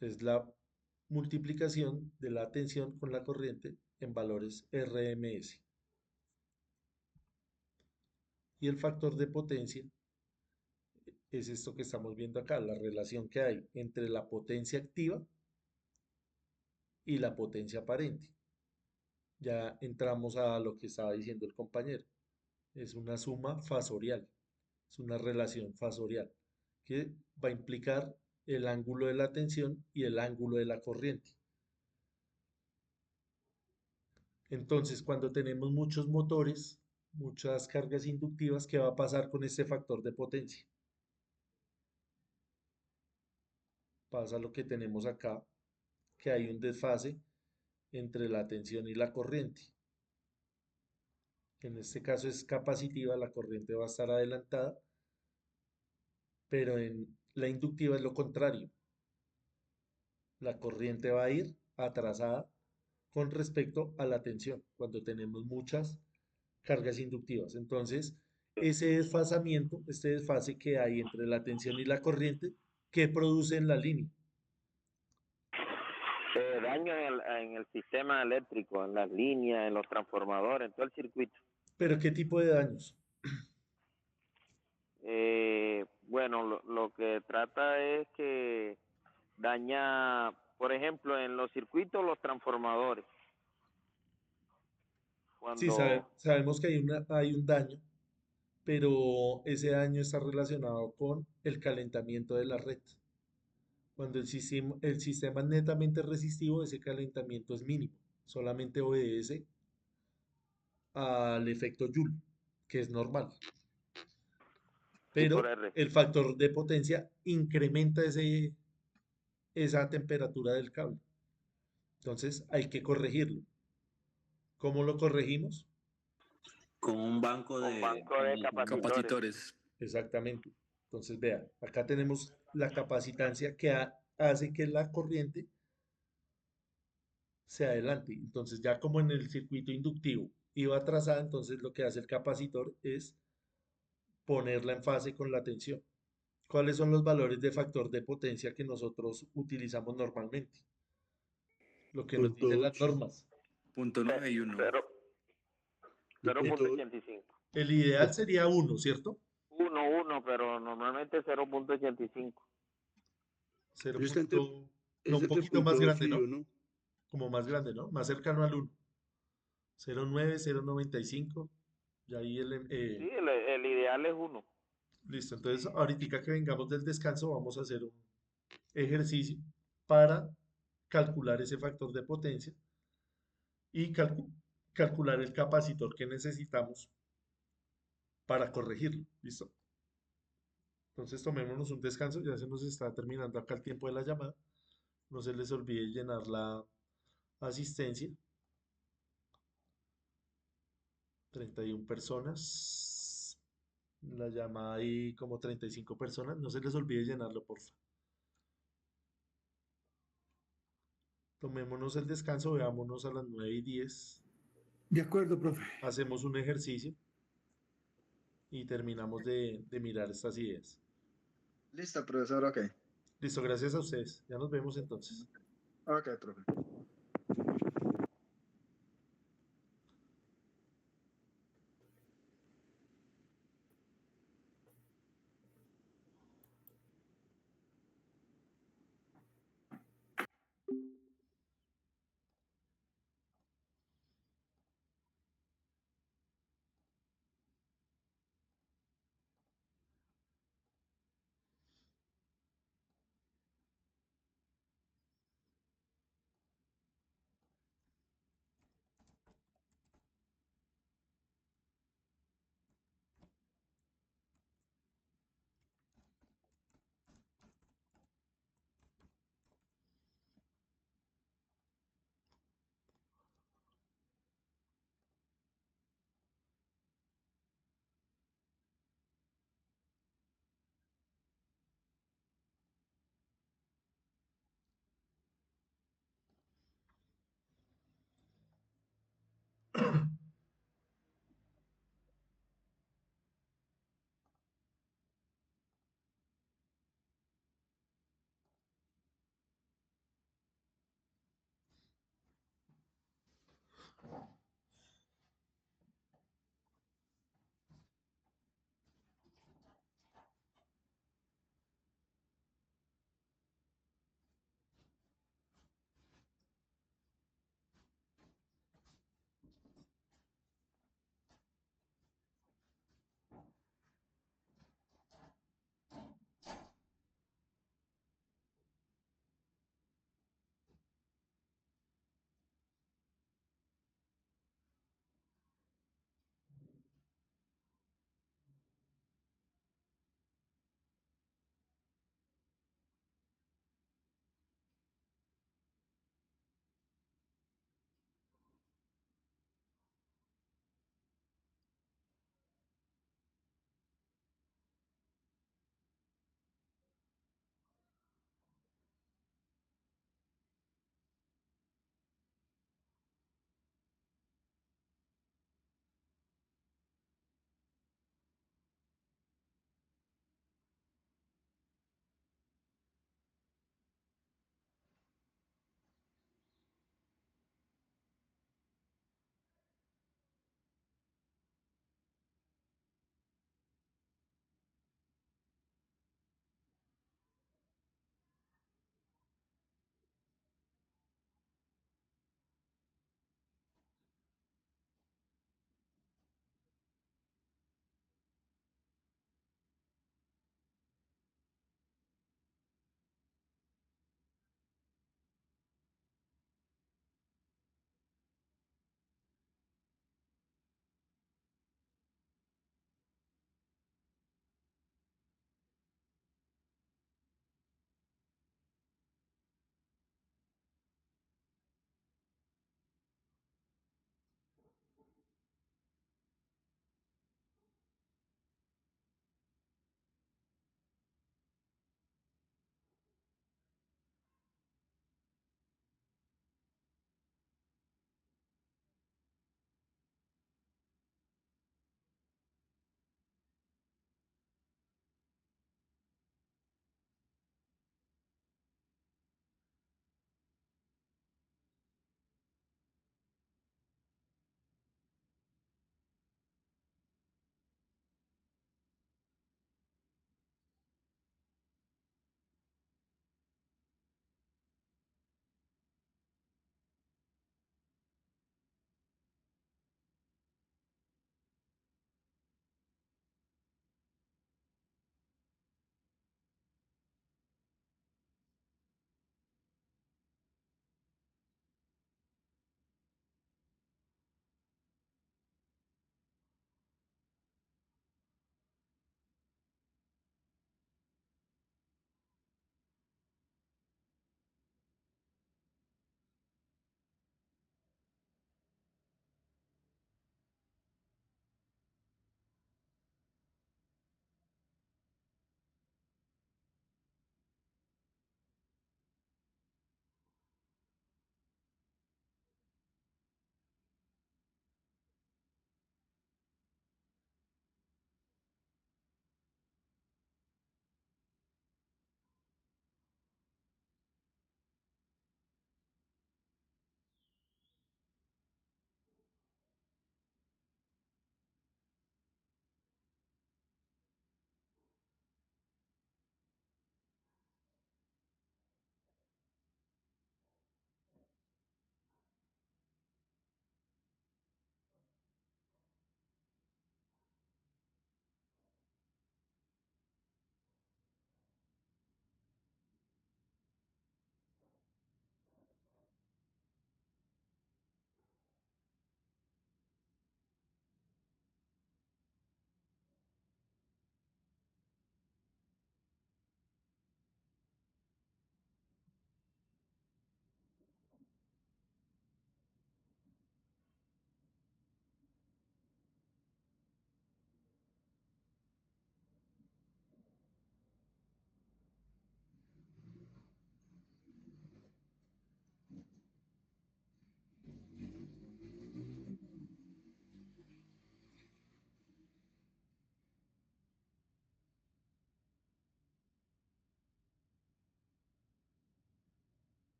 Es la multiplicación de la tensión con la corriente en valores RMS. Y el factor de potencia es esto que estamos viendo acá, la relación que hay entre la potencia activa y la potencia aparente. Ya entramos a lo que estaba diciendo el compañero. Es una suma fasorial, es una relación fasorial que va a implicar el ángulo de la tensión y el ángulo de la corriente. Entonces, cuando tenemos muchos motores, muchas cargas inductivas, ¿qué va a pasar con este factor de potencia? Pasa lo que tenemos acá, que hay un desfase entre la tensión y la corriente. En este caso es capacitiva, la corriente va a estar adelantada, pero en la inductiva es lo contrario. La corriente va a ir atrasada con respecto a la tensión, cuando tenemos muchas cargas inductivas. Entonces, ese desfasamiento, este desfase que hay entre la tensión y la corriente, ¿qué produce en la línea?
Daño en el sistema eléctrico, en las líneas, en los transformadores, en todo el circuito.
¿Pero qué tipo de daños?
Bueno, lo que trata es que daña, por ejemplo, en los circuitos, los transformadores.
Sí,
Cuando
sabemos que hay un daño, pero ese daño está relacionado con el calentamiento de la red. Cuando el sistema es netamente resistivo, ese calentamiento es mínimo, solamente obedece al efecto Joule, que es normal.
sí, por
Pero
R.
el factor de potencia incrementa esa temperatura del cable. Entonces hay que corregirlo. ¿Cómo lo corregimos?
Con un banco
Un banco de capacitores.
capacitores.
Exactamente. Entonces, vea, acá tenemos la capacitancia que hace que la corriente se adelante. Entonces, ya como en el circuito inductivo iba atrasada, entonces lo que hace el capacitor es ponerla en fase con la tensión. ¿Cuáles son los valores de factor de potencia que nosotros utilizamos normalmente? Lo que nos
Punto
dicen las
8.
normas.
Punto 9 y 1.
0.85.
El ideal sería 1, ¿cierto?
1, pero normalmente 0.85.
0.
Eso está
No, un
entre
poquito más
punto 8
grande,
y
¿no?
1.
Como más grande, ¿no? Más cercano al 1. 0.9, 0.95. Y ahí
Sí, el ideal es 1.
listo. Entonces, ahorita que vengamos del descanso, vamos a hacer un ejercicio para calcular ese factor de potencia y calcular el capacitor que necesitamos para corregirlo. ¿Listo? Entonces, tomémonos un descanso. Ya se nos está terminando acá el tiempo de la llamada. No se les olvide llenar la asistencia. 31 personas. La llamada hay como 35 personas. No se les olvide llenarlo, por favor. Tomémonos el descanso, veámonos a las 9:10.
De acuerdo, profe.
Hacemos un ejercicio y terminamos de mirar estas ideas.
Listo, profesor, ok.
Listo, gracias a ustedes. Ya nos vemos entonces.
Ok, profe.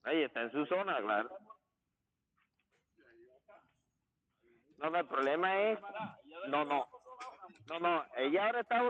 Ahí está en su zona, claro. No, no, el problema es... No, ella ahora está...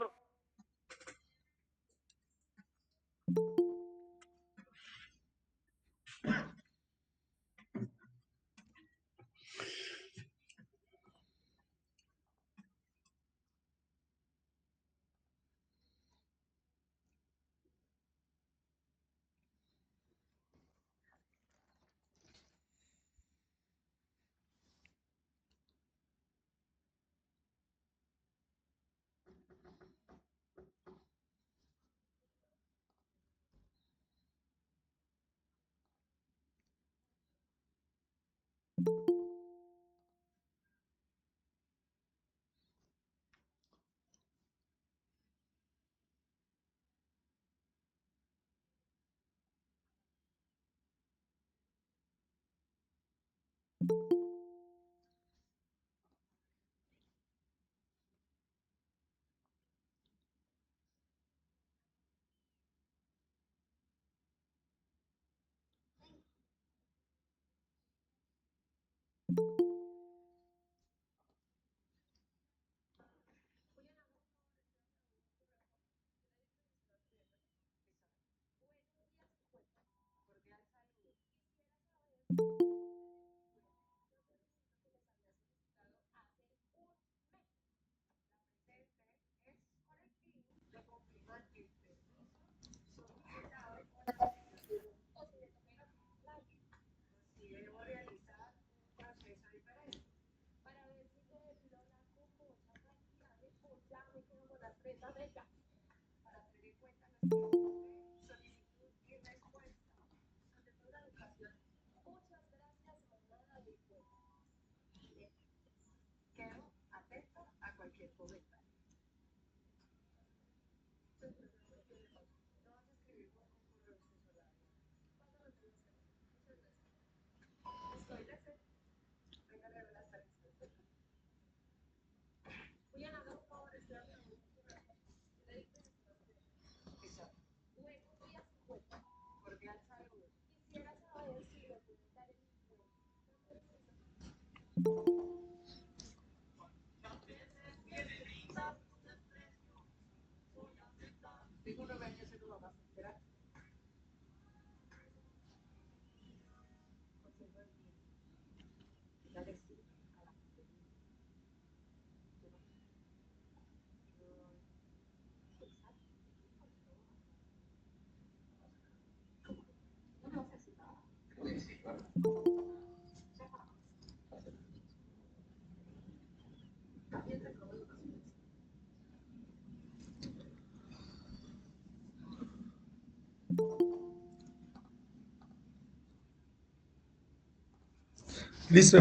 Listo,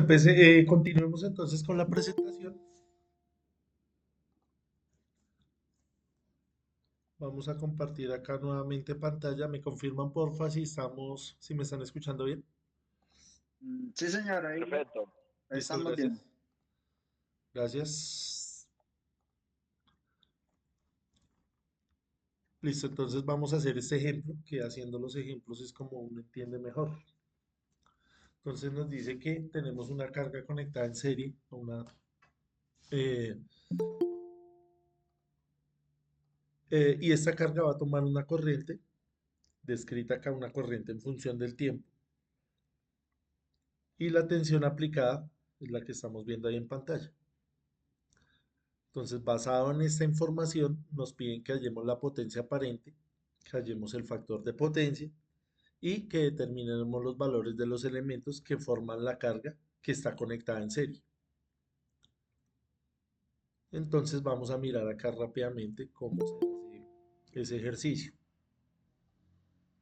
continuemos entonces con la presentación. Vamos a compartir acá nuevamente pantalla. ¿Me confirman porfa si me están escuchando bien?
Sí, señor, ahí
Perfecto.
Listo,
estamos
gracias.
bien.
Gracias. Listo, entonces vamos a hacer este ejemplo, que haciendo los ejemplos es como uno entiende mejor. Entonces nos dice que tenemos una carga conectada en serie, eh, y esta carga va a tomar una corriente, descrita acá una corriente en función del tiempo, y la tensión aplicada es la que estamos viendo ahí en pantalla. Entonces, basado en esta información, nos piden que hallemos la potencia aparente, que hallemos el factor de potencia y que determinemos los valores de los elementos que forman la carga que está conectada en serie. Entonces vamos a mirar acá rápidamente cómo se hace ese ejercicio.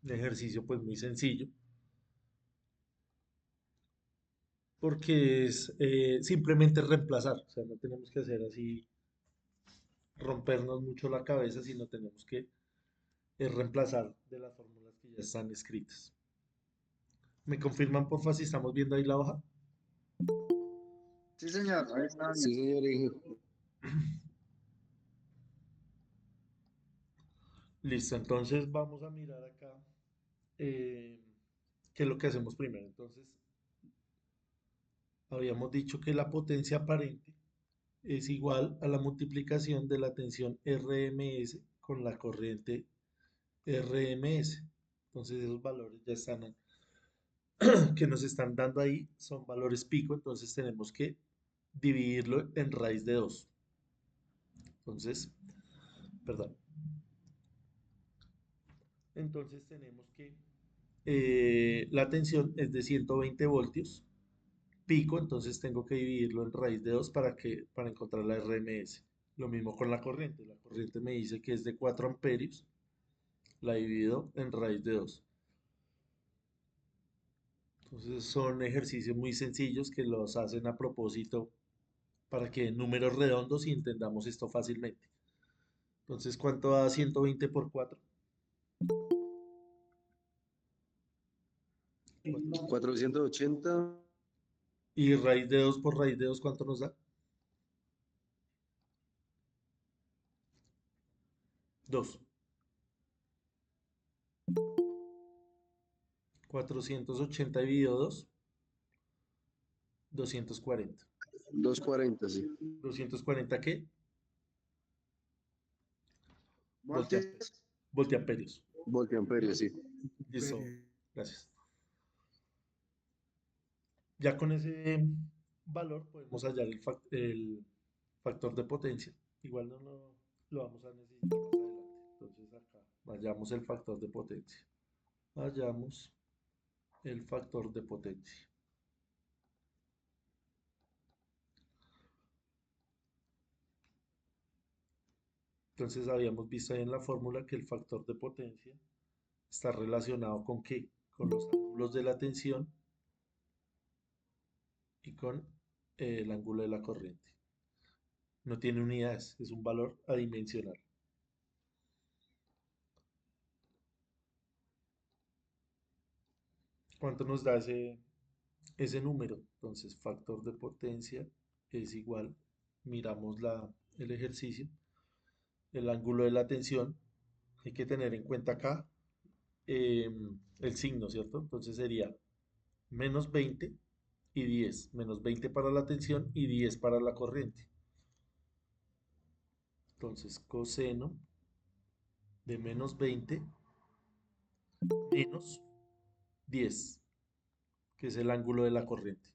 Un ejercicio pues muy sencillo, porque es simplemente reemplazar, o sea, no tenemos que hacer así, rompernos mucho la cabeza, sino tenemos que reemplazar de las fórmulas que ya están escritas. ¿Me confirman porfa si estamos viendo ahí la hoja?
Sí, señor, ahí está bien.
Sí, señor, hijo.
Listo, entonces vamos a mirar acá qué es lo que hacemos primero. Entonces, habíamos dicho que la potencia aparente es igual a la multiplicación de la tensión RMS con la corriente RMS. Entonces, esos valores ya están que nos están dando ahí son valores pico, entonces tenemos que dividirlo en raíz de 2. Entonces, perdón. Entonces tenemos que la tensión es de 120 voltios pico, entonces tengo que dividirlo en raíz de 2 para encontrar la RMS. Lo mismo con la corriente. La corriente me dice que es de 4 amperios, la divido en raíz de 2. Entonces son ejercicios muy sencillos que los hacen a propósito para que den números redondos y entendamos esto fácilmente. Entonces, ¿cuánto da 120 por 4?
480.
Y raíz de 2 por raíz de 2, ¿cuánto nos da? 2. 480 dividido 2, 240.
240, sí.
¿240 qué?
Voltios.
Voltiamperios.
Voltiamperios, sí.
Listo. Gracias. Ya con ese valor podemos hallar el factor de potencia. Igual no lo vamos a necesitar más adelante. Entonces acá hallamos el factor de potencia. Hallamos el factor de potencia. Entonces habíamos visto ahí en la fórmula que el factor de potencia está relacionado con ¿qué? Con los ángulos de la tensión y con el ángulo de la corriente. No tiene unidades, es un valor adimensional. ¿Cuánto nos da ese número? Entonces, factor de potencia es igual, miramos el ejercicio, el ángulo de la tensión, hay que tener en cuenta acá el signo, ¿cierto? Entonces sería menos 20 y 10, menos 20 para la tensión y 10 para la corriente. Entonces, coseno de menos 20 menos 10, que es el ángulo de la corriente.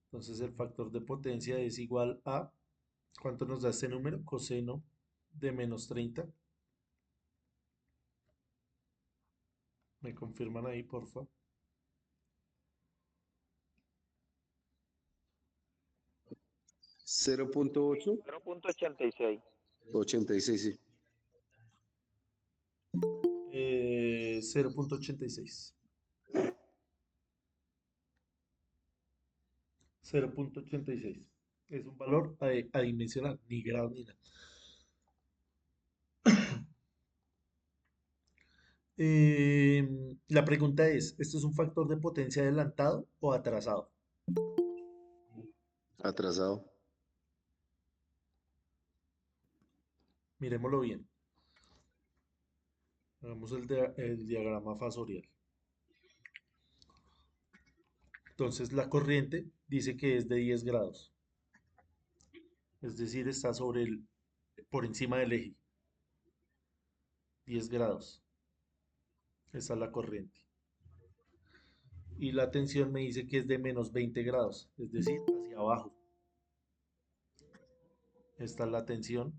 Entonces, el factor de potencia es igual a, ¿cuánto nos da este número? Coseno de menos 30. ¿Me confirman ahí, por favor?
0.8.
0.86.
86, sí.
0.86. 0.86. Es un valor adimensional, ni grado ni nada. La pregunta es, ¿esto es un factor de potencia adelantado o atrasado?
Atrasado.
Miremoslo bien. Hagamos el diagrama fasorial. Entonces la corriente dice que es de 10 grados. Es decir, está por encima del eje. 10 grados. Esa es la corriente. Y la tensión me dice que es de menos 20 grados, es decir, hacia abajo. Esta es la tensión.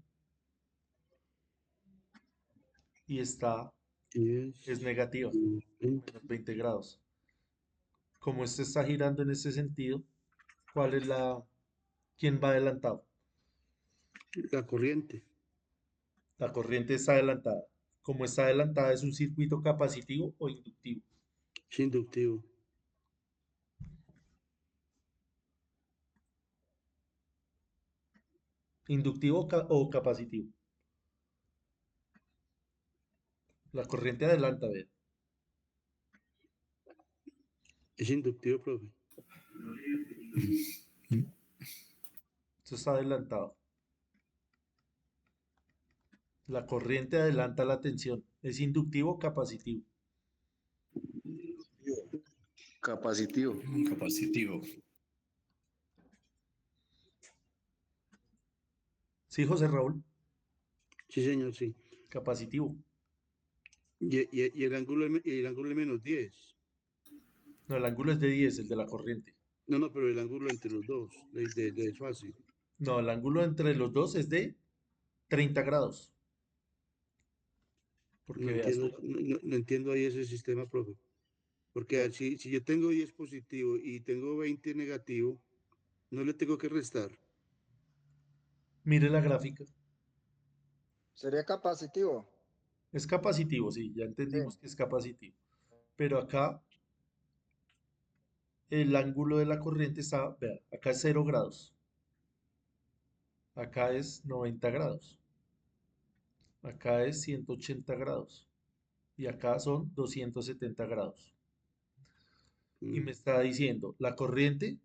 Y esta es negativa, menos 20 grados. Como este está girando en este sentido, ¿quién va adelantado?
La corriente.
La corriente está adelantada. Como está adelantada, ¿es un circuito capacitivo o inductivo?
Es inductivo.
¿Inductivo o capacitivo? La corriente adelanta, vean.
Es inductivo, profe.
Esto está adelantado. La corriente adelanta la tensión. ¿Es inductivo o capacitivo?
Capacitivo.
Capacitivo.
Sí, José Raúl,
Sí, señor, sí.
capacitivo.
Y el ángulo es -10.
No, el ángulo es de 10, el de la corriente.
No, no, pero el ángulo entre los dos, de desfase.
No, el ángulo entre los dos es de 30 grados.
No
Porque veas,
entiendo, no entiendo ahí ese sistema, profe. Porque
bueno,
si yo tengo 10 positivo y tengo 20 negativo, no le tengo que restar.
mire la gráfica.
Sería capacitivo.
Es capacitivo, sí, ya
Sí.
entendimos que es capacitivo. Pero acá el ángulo de la corriente está, vea, acá es 0 grados. Acá es 90 grados. Acá es 180 grados. Y acá son 270 grados. Y me está diciendo, la corriente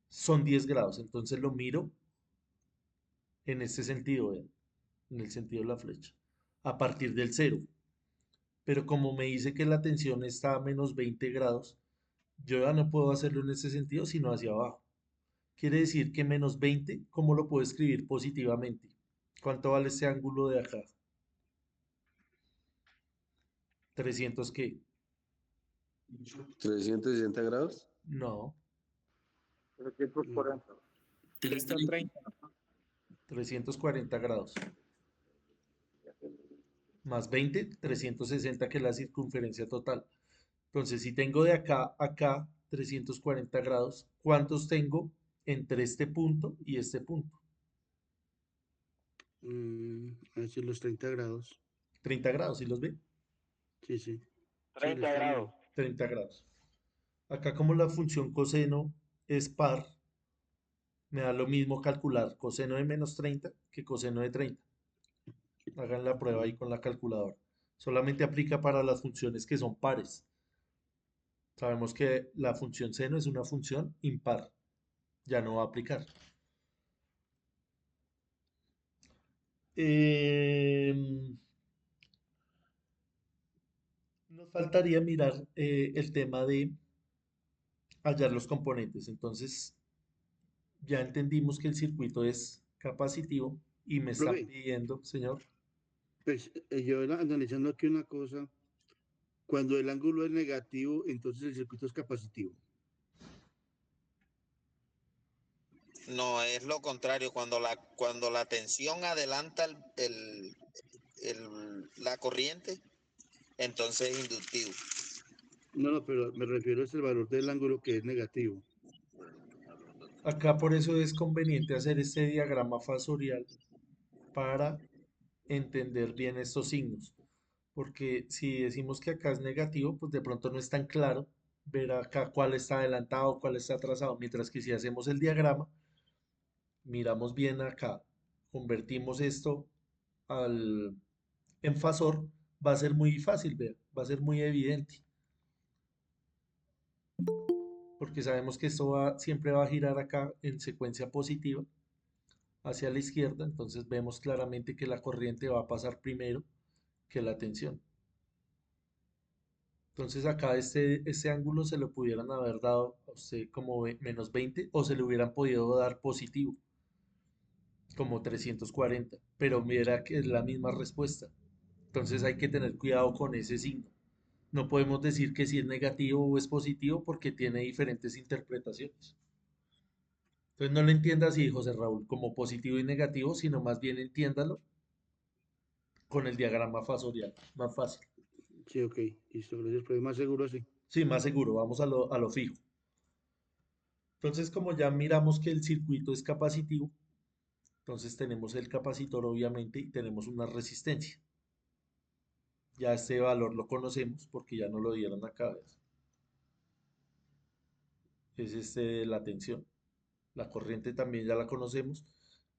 son 10 grados. Entonces lo miro en este sentido, vean, en el sentido de la flecha. A partir del cero. Pero como me dice que la tensión está a menos 20 grados, yo ya no puedo hacerlo en ese sentido, sino hacia abajo. Quiere decir que menos 20, ¿cómo lo puedo escribir positivamente? ¿Cuánto vale este ángulo de acá? 300 qué?
360 grados.
No,
340.
330.
340 grados. Más 20, 360 que es la circunferencia total. Entonces, si tengo de acá a acá 340 grados, ¿cuántos tengo entre este punto y este punto?
A ver si los 30 grados.
30 grados, ¿sí los ve?
Sí, sí. Sí, lo
30
está
grados.
viendo.
30 grados. Acá como la función coseno es par, me da lo mismo calcular coseno de menos 30 que coseno de 30. Hagan la prueba ahí con la calculadora. Solamente aplica para las funciones que son pares. Sabemos que la función seno es una función impar. Ya no va a aplicar. Em, Nos faltaría mirar el tema de hallar los componentes. Entonces, ya entendimos que el circuito es capacitivo y me están
Profe,
pidiendo, señor.
pues yo analizando aquí una cosa, cuando el ángulo es negativo, entonces el circuito es capacitivo.
No, es lo contrario. Cuando la tensión adelanta la corriente, entonces es inductivo.
No, no, pero me refiero es el valor del ángulo que es negativo.
Acá por eso es conveniente hacer este diagrama fasorial para entender bien estos signos. Porque si decimos que acá es negativo, pues de pronto no es tan claro ver acá cuál está adelantado, cuál está atrasado. Mientras que si hacemos el diagrama, miramos bien acá, convertimos esto al en fasor, va a ser muy fácil ver, va a ser muy evidente. Porque sabemos que esto siempre va a girar acá en secuencia positiva hacia la izquierda, entonces vemos claramente que la corriente va a pasar primero que la tensión. Entonces acá este ángulo se lo pudieran haber dado a usted como menos 20 o se le hubieran podido dar positivo, como 340, pero mira que es la misma respuesta. Entonces hay que tener cuidado con ese signo. No podemos decir que si es negativo o es positivo porque tiene diferentes interpretaciones. Entonces no lo entienda así, José Raúl, como positivo y negativo, sino más bien entiéndalo con el diagrama fasorial, más fácil.
Sí, ok, listo, gracias, pero es más seguro así.
Sí, más seguro, vamos a lo fijo. Entonces, como ya miramos que el circuito es capacitivo, entonces tenemos el capacitor obviamente y tenemos una resistencia. Ya este valor lo conocemos porque ya nos lo dieron acá, ¿ves? Es la tensión. La corriente también ya la conocemos.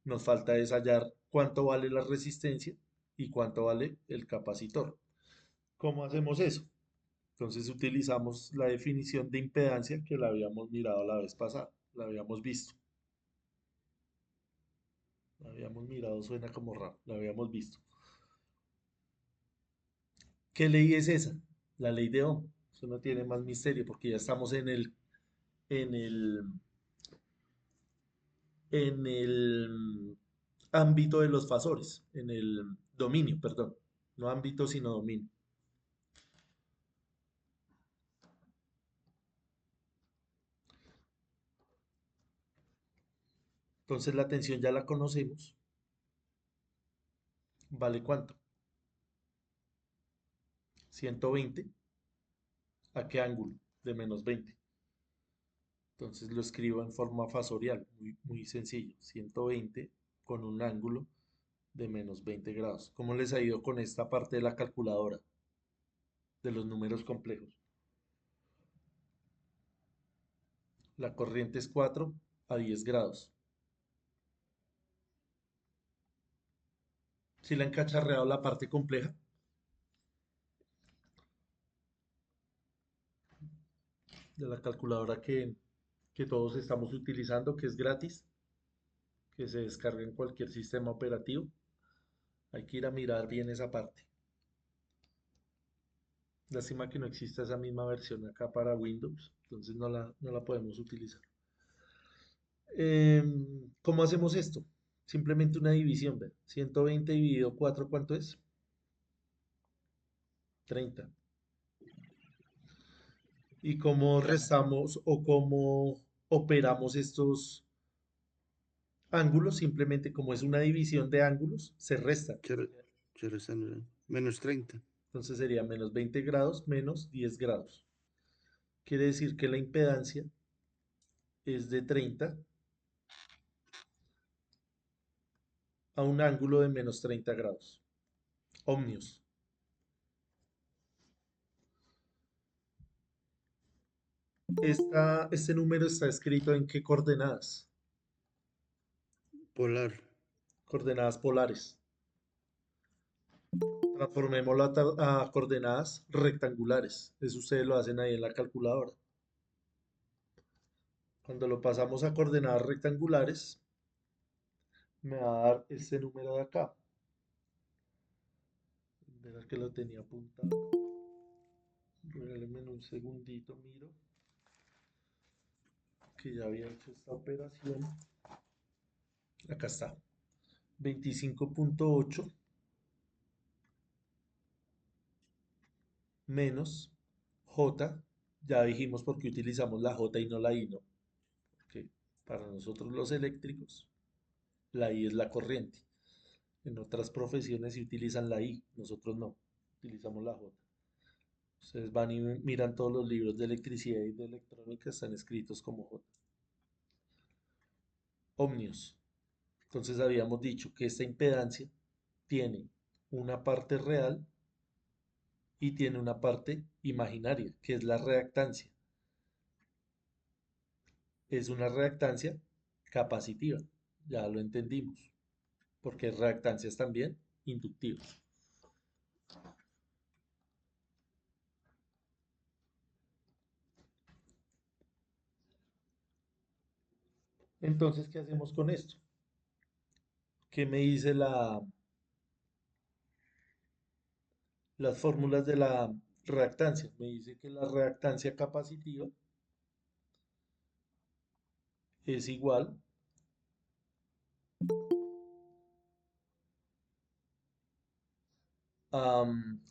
Nos falta es hallar cuánto vale la resistencia y cuánto vale el capacitor. ¿Cómo hacemos eso? Entonces utilizamos la definición de impedancia que la habíamos mirado la vez pasada, la habíamos visto. La habíamos mirado, suena como raro, la habíamos visto. ¿Qué ley es esa? La ley de Ohm. Eso no tiene más misterio porque ya estamos en el, en el ámbito de los fasores, en el dominio, perdón. No ámbito, sino dominio. Entonces la tensión ya la conocemos. ¿Vale cuánto? 120. ¿A qué ángulo? De -20. Entonces lo escribo en forma fasorial, muy sencillo. 120 con un ángulo de -20 grados. ¿Cómo les ha ido con esta parte de la calculadora? De los números complejos. La corriente es 4 a 10 grados. ¿Si le han cacharreado la parte compleja? De la calculadora que todos estamos utilizando, que es gratis, que se descarga en cualquier sistema operativo. Hay que ir a mirar bien esa parte. Lástima que no exista esa misma versión acá para Windows, entonces no la podemos utilizar. ¿Cómo hacemos esto? Simplemente una división, ¿ve? 120 dividido 4, ¿cuánto es? 30. ¿Y cómo restamos o cómo operamos estos ángulos? Simplemente como es una división de ángulos, se restan.
Se restan -30.
Entonces sería -20 grados menos 10 grados. Quiere decir que la impedancia es de 30 a un ángulo de -30 grados. Ohmios. Este número está escrito en qué coordenadas?
Polar.
Coordenadas polares. Transformémoslo a coordenadas rectangulares. Eso ustedes lo hacen ahí en la calculadora. Cuando lo pasamos a coordenadas rectangulares, me va a dar este número de acá. Verá que lo tenía apuntado. Regálenme un segundito, miro. Que ya había hecho esta operación. Acá está. 25.8 menos J. Ya dijimos por qué utilizamos la J y no la I, ¿no? Porque para nosotros los eléctricos, la I es la corriente. En otras profesiones sí utilizan la I, nosotros no. Utilizamos la J. Ustedes van y miran todos los libros de electricidad y de electrónica, están escritos como J. Ohmios. Entonces habíamos dicho que esta impedancia tiene una parte real y tiene una parte imaginaria, que es la reactancia. Es una reactancia capacitiva, ya lo entendimos, porque reactancias también inductivas. Entonces, ¿qué hacemos con esto? ¿Qué me dice las fórmulas de la reactancia? Me dice que la reactancia capacitiva es igual a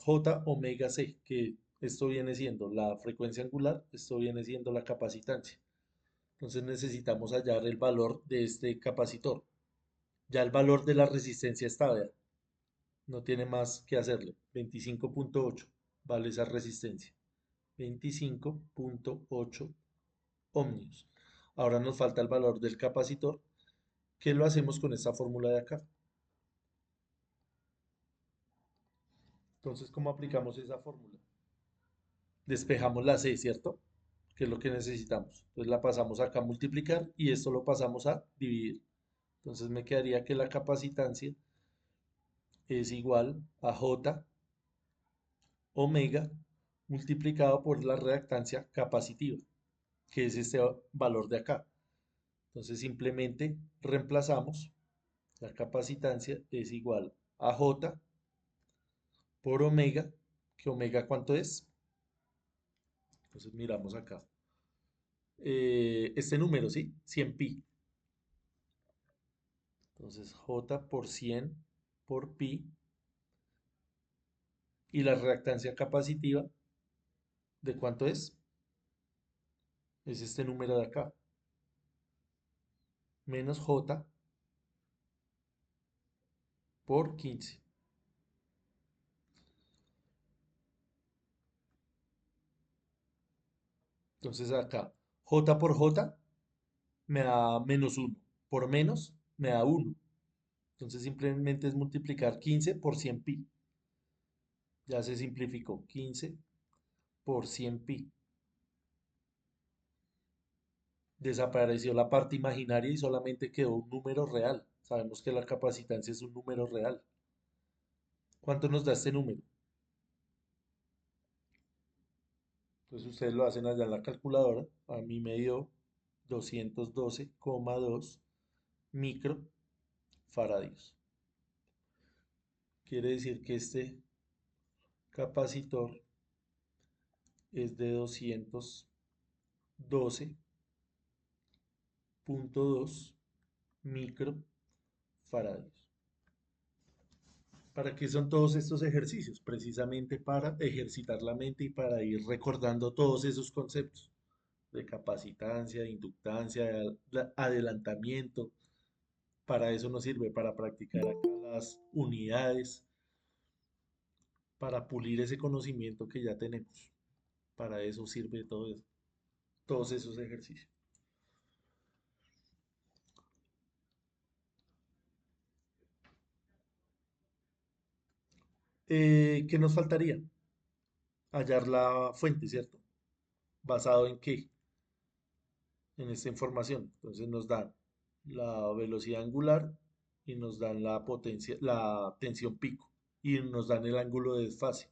J omega C, que esto viene siendo la frecuencia angular, esto viene siendo la capacitancia. Entonces necesitamos hallar el valor de este capacitor. Ya el valor de la resistencia está, vea, no tiene más que hacerle. 25.8 vale esa resistencia. 25.8 ohmios. Ahora nos falta el valor del capacitor. ¿Qué lo hacemos con esta fórmula de acá? Entonces, ¿cómo aplicamos esa fórmula? Despejamos la C, ¿cierto? Que es lo que necesitamos. Entonces la pasamos acá a multiplicar y esto lo pasamos a dividir. Entonces me quedaría que la capacitancia es igual a J omega multiplicado por la reactancia capacitiva, que es este valor de acá. Entonces simplemente reemplazamos, la capacitancia es igual a J por omega, que omega ¿cuánto es? Entonces miramos acá. Este número, ¿sí? 100 pi. Entonces J por 100 por pi. Y la reactancia capacitiva, ¿de cuánto es? Es este número de acá. Menos J por 15. Entonces acá, J por J me da menos 1. Por menos me da 1. Entonces simplemente es multiplicar 15 por 100 pi. Ya se simplificó. 15 por 100 pi. Desapareció la parte imaginaria y solamente quedó un número real. Sabemos que la capacitancia es un número real. ¿Cuánto nos da este número? Entonces ustedes lo hacen allá en la calculadora. A mí me dio 212,2 microfaradios. Quiere decir que este capacitor es de 212,2 microfaradios. ¿Para qué son todos estos ejercicios? Precisamente para ejercitar la mente y para ir recordando todos esos conceptos de capacitancia, de inductancia, de adelantamiento. Para eso nos sirve, para practicar acá las unidades, para pulir ese conocimiento que ya tenemos. Para eso sirve todo eso, todos esos ejercicios. ¿Qué nos faltaría? Hallar la fuente, ¿cierto? ¿Basado en qué? En esta información. Entonces nos dan la velocidad angular y nos dan la potencia, la tensión pico y nos dan el ángulo de desfase.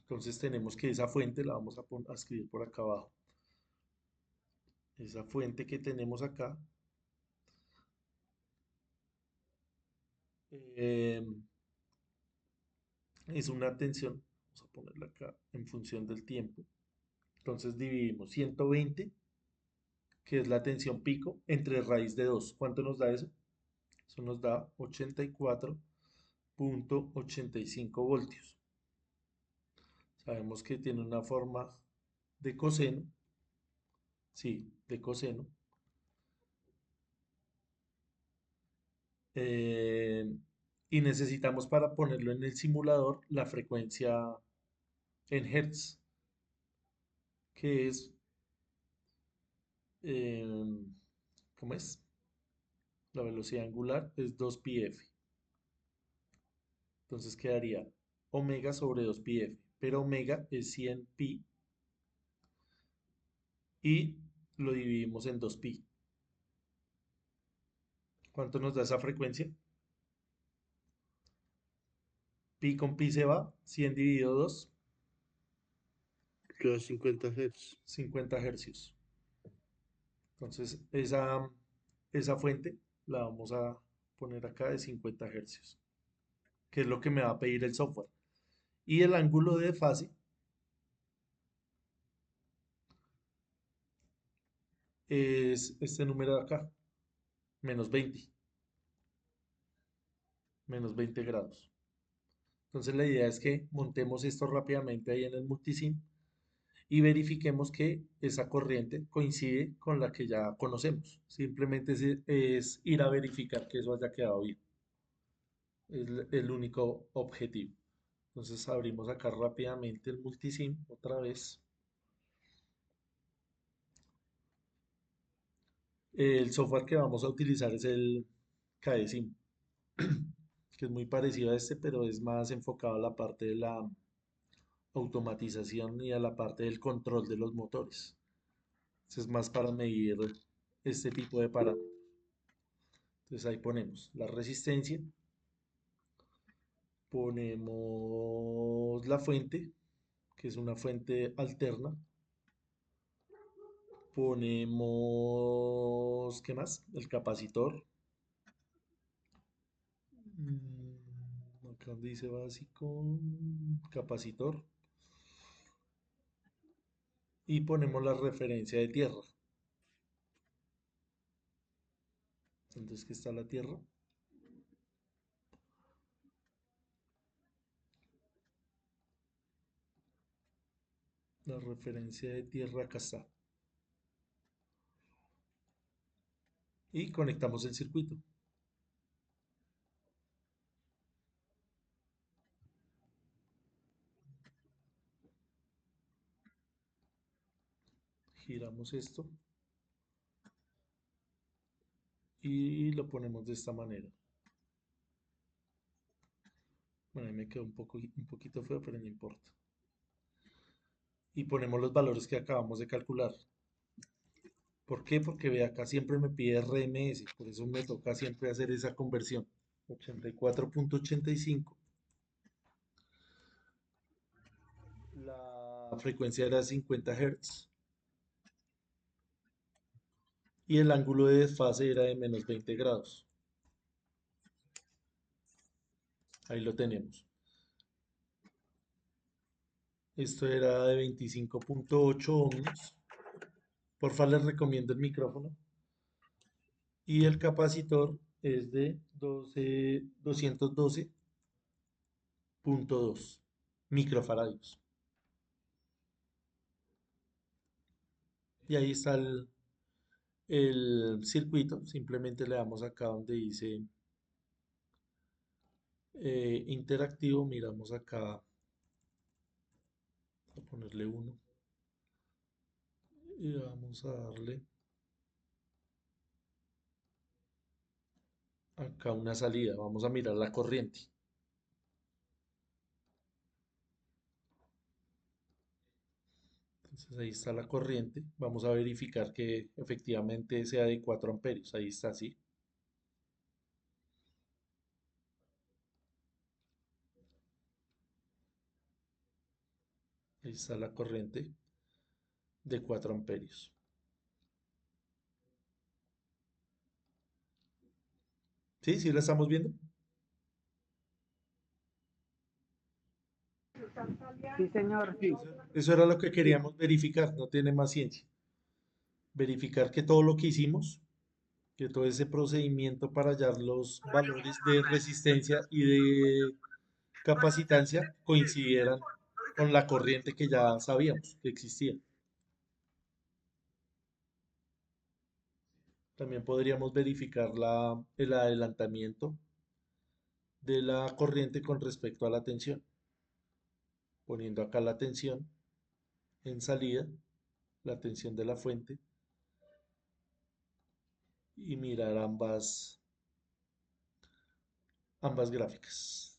Entonces tenemos que esa fuente la vamos a escribir por acá abajo. Esa fuente que tenemos acá eh, es una tensión, vamos a ponerla acá en función del tiempo. Entonces dividimos 120, que es la tensión pico, entre raíz de 2. ¿Cuánto nos da eso? Eso nos da 84,85 voltios. Sabemos que tiene una forma de coseno, sí, de coseno. Eh, y necesitamos para ponerlo en el simulador la frecuencia en hertz, que es, eh, ¿cómo es? La velocidad angular es 2πf. Entonces quedaría omega sobre 2πf, pero omega es 100 pi y lo dividimos en 2pi. ¿Cuánto nos da esa frecuencia? Pi con pi se va, 100 dividido 2,
Queda 50 Hz.
50 hercios. Entonces esa fuente la vamos a poner acá de 50 hercios, que es lo que me va a pedir el software. Y el ángulo de fase es este número de acá, menos 20, menos 20 grados. Entonces la idea es que montemos esto rápidamente ahí en el multisim y verifiquemos que esa corriente coincide con la que ya conocemos. Simplemente es ir a verificar que eso haya quedado bien. Es el único objetivo. Entonces abrimos acá rápidamente el multisim otra vez. El software que vamos a utilizar es el KDSIM, que es muy parecido a este, pero es más enfocado a la parte de la automatización y a la parte del control de los motores. Es más para medir este tipo de parámetros. Entonces ahí ponemos la resistencia, ponemos la fuente, que es una fuente alterna, ponemos, ¿qué más? El capacitor. Acá donde dice básico, capacitor. Y ponemos la referencia de tierra. Entonces, ¿qué está la tierra? La referencia de tierra acá está. Y conectamos el circuito. Giramos esto y lo ponemos de esta manera. Bueno, ahí me quedó un poquito feo, pero no importa. Y ponemos los valores que acabamos de calcular. ¿Por qué? Porque ve acá siempre me pide RMS, por eso me toca siempre hacer esa conversión. 84.85. La frecuencia era 50 Hz. Y el ángulo de desfase era de menos 20 grados. Ahí lo tenemos. Esto era de 25.8 ohmios. Porfa, les recomiendo el micrófono. Y el capacitor es de 212.2 microfaradios. Y ahí está el circuito. Simplemente le damos acá donde dice interactivo. Miramos acá. A ponerle 1. Y vamos a darle acá una salida. Vamos a mirar la corriente. Entonces ahí está la corriente. Vamos a verificar que efectivamente sea de 4 amperios. Ahí está, sí. Ahí está la corriente de 4 amperios. ¿Sí? ¿Sí la estamos viendo?
Sí, señor.
Eso era lo que queríamos verificar, no tiene más ciencia. Verificar que todo lo que hicimos, que todo ese procedimiento para hallar los valores de resistencia y de capacitancia coincidieran con la corriente que ya sabíamos que existía. También podríamos verificar el adelantamiento de la corriente con respecto a la tensión, poniendo acá la tensión en salida, la tensión de la fuente, y mirar ambas gráficas.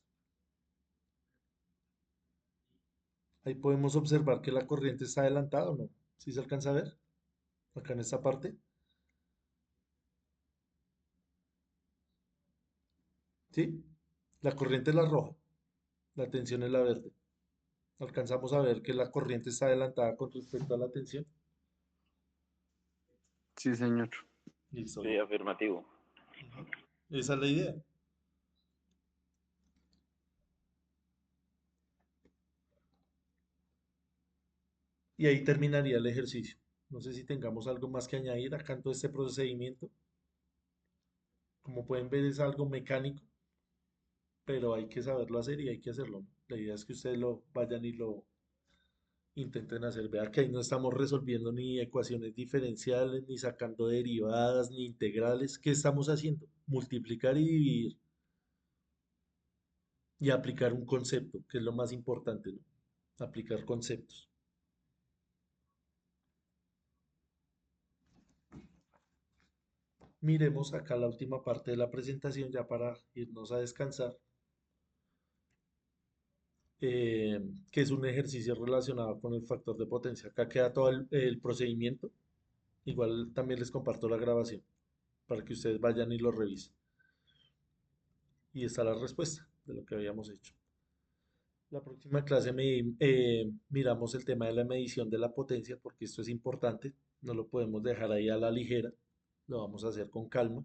Ahí podemos observar que la corriente está adelantada o no. ¿Sí se alcanza a ver? Acá en esta parte. ¿Sí? La corriente es la roja, la tensión es la verde. Alcanzamos a ver que la corriente está adelantada con respecto a la tensión.
Sí, señor.
Listo.
Sí, afirmativo.
Ujú. Esa es la idea. Y ahí terminaría el ejercicio. No sé si tengamos algo más que añadir acá en todo este procedimiento. Como pueden ver es algo mecánico, pero hay que saberlo hacer y hay que hacerlo, ¿no? La idea es que ustedes lo vayan y lo intenten hacer. Vea que ahí no estamos resolviendo ni ecuaciones diferenciales, ni sacando derivadas, ni integrales. ¿Qué estamos haciendo? Multiplicar y dividir y aplicar un concepto, que es lo más importante, ¿no? Aplicar conceptos. Miremos acá la última parte de la presentación ya para irnos a descansar, que es un ejercicio relacionado con el factor de potencia. Acá queda todo el procedimiento. Igual también les comparto la grabación para que ustedes vayan y lo revisen. Y está la respuesta de lo que habíamos hecho. La próxima clase miramos el tema de la medición de la potencia porque esto es importante. No lo podemos dejar ahí a la ligera. Lo vamos a hacer con calma.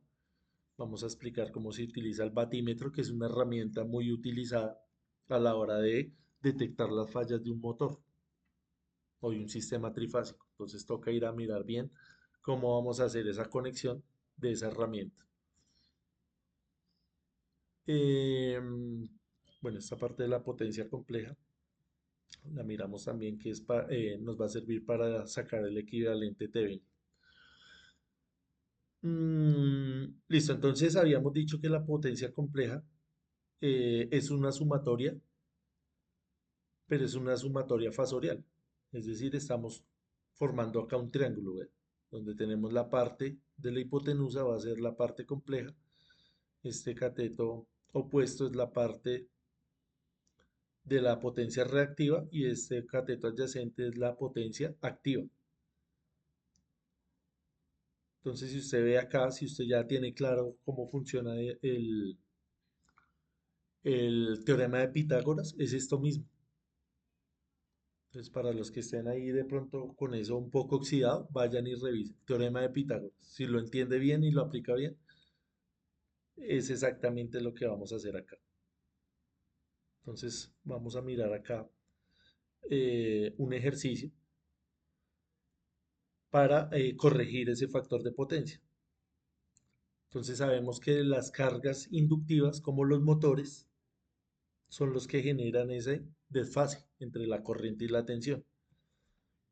Vamos a explicar cómo se utiliza el batímetro, que es una herramienta muy utilizada a la hora de detectar las fallas de un motor o de un sistema trifásico. Entonces toca ir a mirar bien cómo vamos a hacer esa conexión de esa herramienta. Bueno, esta parte de la potencia compleja la miramos también que nos va a servir para sacar el equivalente Thevenin. Listo, entonces habíamos dicho que la potencia compleja es una sumatoria, pero es una sumatoria fasorial. Es decir, estamos formando acá un triángulo, ¿ve? Donde tenemos la parte de la hipotenusa, va a ser la parte compleja. Este cateto opuesto es la parte de la potencia reactiva y este cateto adyacente es la potencia activa. Entonces, si usted ve acá, si usted ya tiene claro cómo funciona el teorema de Pitágoras, es esto mismo. Entonces, para los que estén ahí de pronto con eso un poco oxidado, vayan y revisen. Teorema de Pitágoras. Si lo entiende bien y lo aplica bien, es exactamente lo que vamos a hacer acá. Entonces, vamos a mirar acá un ejercicio para corregir ese factor de potencia. Entonces, sabemos que las cargas inductivas, como los motores, son los que generan ese desfase entre la corriente y la tensión.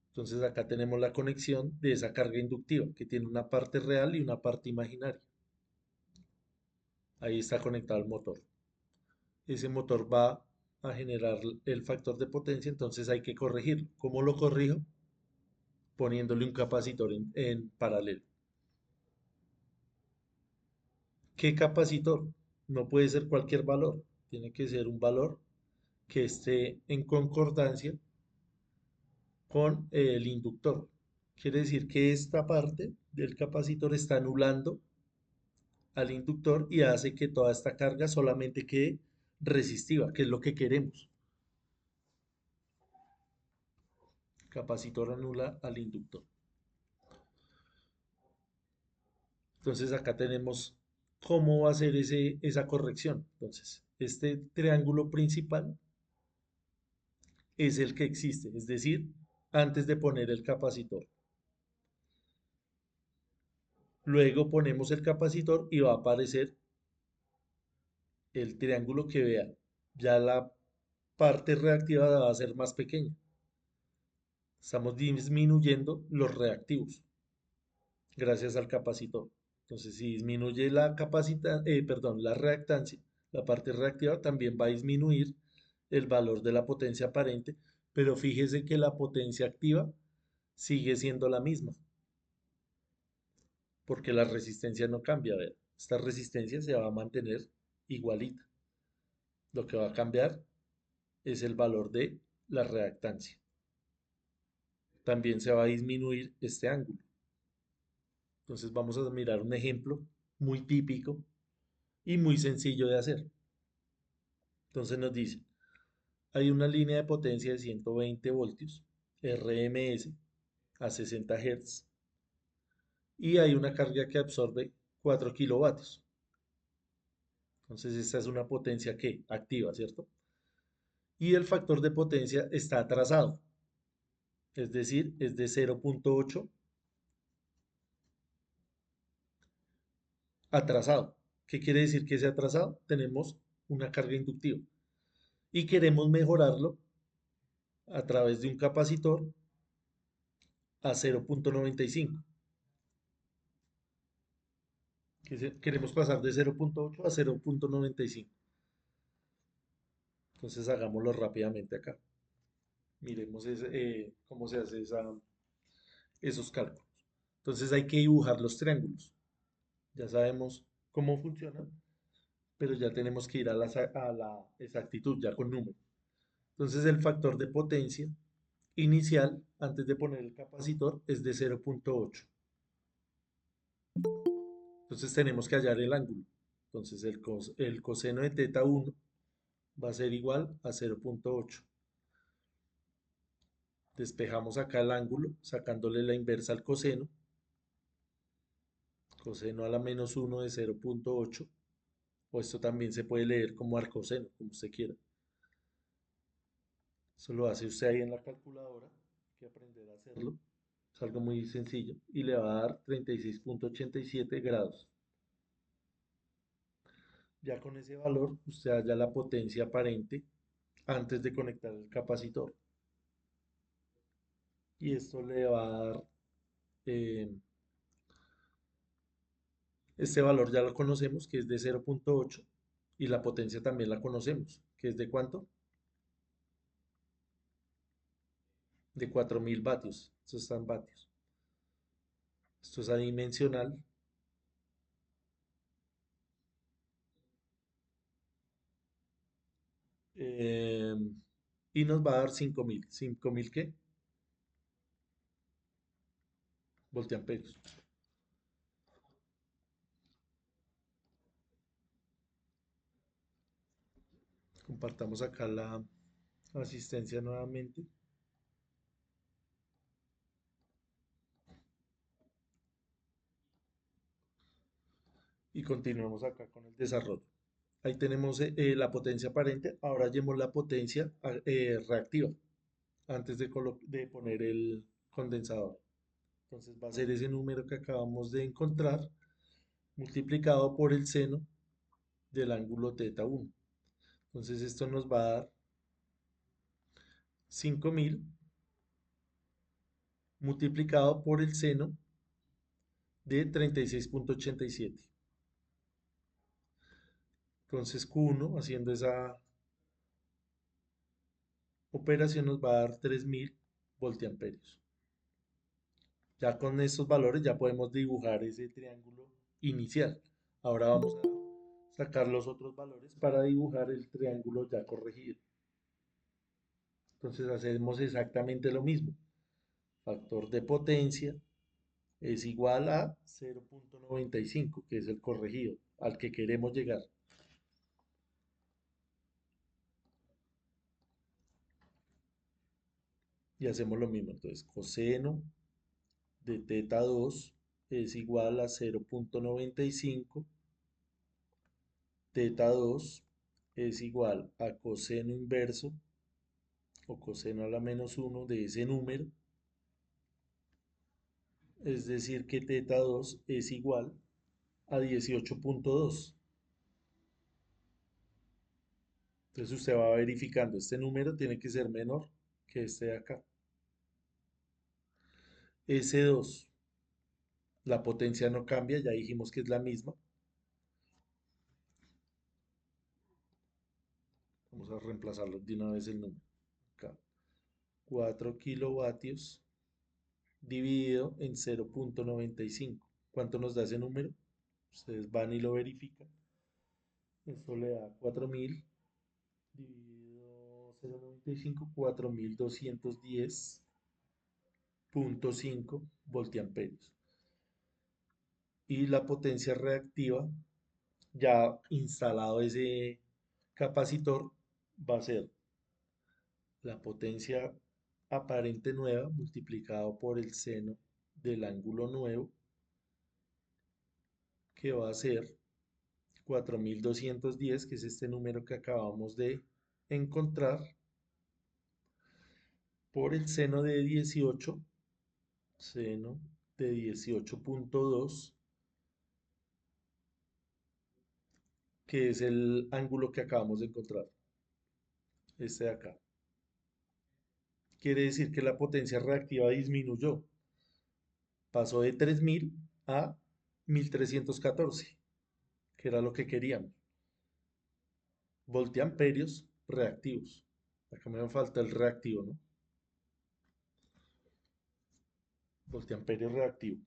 Entonces acá tenemos la conexión de esa carga inductiva que tiene una parte real y una parte imaginaria. Ahí está conectado el motor. Ese motor va a generar el factor de potencia, entonces hay que corregirlo. ¿Cómo lo corrijo? Poniéndole un capacitor en paralelo. ¿Qué capacitor? No puede ser cualquier valor, tiene que ser un valor que esté en concordancia con el inductor. Quiere decir que esta parte del capacitor está anulando al inductor y hace que toda esta carga solamente quede resistiva, que es lo que queremos. Capacitor anula al inductor. Entonces acá tenemos cómo va a ser esa corrección. Entonces, este triángulo principal es el que existe, es decir, antes de poner el capacitor. Luego ponemos el capacitor y va a aparecer el triángulo que vean. Ya la parte reactiva va a ser más pequeña. Estamos disminuyendo los reactivos gracias al capacitor. Entonces, si disminuye la reactancia, la parte reactiva también va a disminuir el valor de la potencia aparente, pero fíjese que la potencia activa sigue siendo la misma, porque la resistencia no cambia. A ver, esta resistencia se va a mantener igualita. Lo que va a cambiar es el valor de la reactancia. También se va a disminuir este ángulo. Entonces vamos a mirar un ejemplo muy típico y muy sencillo de hacer. Entonces nos dice, hay una línea de potencia de 120 voltios, RMS, a 60 Hz, y hay una carga que absorbe 4 kilovatios. Entonces esta es una potencia que activa, ¿cierto? Y el factor de potencia está atrasado, es decir, es de 0.8 atrasado. ¿Qué quiere decir que ese atrasado? Tenemos una carga inductiva y queremos mejorarlo a través de un capacitor a 0.95. Queremos pasar de 0.8 a 0.95. Entonces hagámoslo rápidamente acá. Miremos cómo se hace esos cálculos. Entonces hay que dibujar los triángulos. Ya sabemos cómo funcionan, pero ya tenemos que ir a la exactitud, ya con números. Entonces el factor de potencia inicial, antes de poner el capacitor, es de 0.8. Entonces tenemos que hallar el ángulo. Entonces el coseno de teta 1 va a ser igual a 0.8. Despejamos acá el ángulo, sacándole la inversa al coseno. coseno a la menos 1 de 0.8, o esto también se puede leer como arcoseno, como usted quiera. Eso lo hace usted ahí en la calculadora, hay que aprender a hacerlo. Es algo muy sencillo y le va a dar 36.87 grados. Ya con ese valor usted halla la potencia aparente antes de conectar el capacitor. Y esto le va a dar, este valor ya lo conocemos, que es de 0.8, y la potencia también la conocemos, que es de ¿cuánto? De 4000 vatios. Esto está en vatios. Esto es adimensional. Y nos va a dar 5000. ¿5000 qué? Voltiamperios. Compartamos acá la asistencia nuevamente. Y continuemos acá con el desarrollo. Ahí tenemos la potencia aparente. Ahora hallemos la potencia reactiva antes de poner el condensador. Entonces va a ser ese número que acabamos de encontrar multiplicado por el seno del ángulo θ 1. Entonces esto nos va a dar 5000 multiplicado por el seno de 36.87. Entonces Q1, haciendo esa operación, nos va a dar 3000 voltiamperios. Ya con estos valores ya podemos dibujar ese triángulo inicial. Ahora vamos a sacar los otros valores para dibujar el triángulo ya corregido. Entonces hacemos exactamente lo mismo. Factor de potencia es igual a 0.95, que es el corregido, al que queremos llegar. Y hacemos lo mismo. Entonces coseno de θ 2 es igual a 0.95. θ 2 es igual a coseno inverso o coseno a la menos 1 de ese número. Es decir que θ 2 es igual a 18.2. Entonces usted va verificando, este número tiene que ser menor que este de acá. S2, la potencia no cambia, ya dijimos que es la misma. Vamos a reemplazarlo de una vez el número. Acá. 4 kilovatios dividido en 0.95. ¿Cuánto nos da ese número? Ustedes van y lo verifican. Esto le da 4000 dividido 0.95, 4210.5 voltiamperios. Y la potencia reactiva, ya instalado ese capacitor, va a ser la potencia aparente nueva multiplicado por el seno del ángulo nuevo, que va a ser 4210, que es este número que acabamos de encontrar, por el seno de 18, seno de 18.2, que es el ángulo que acabamos de encontrar, este de acá. Quiere decir que la potencia reactiva disminuyó, pasó de 3000 a 1314, que era lo que queríamos. Voltiamperios reactivos. Acá me falta el reactivo, ¿no? Voltiamperio reactivo.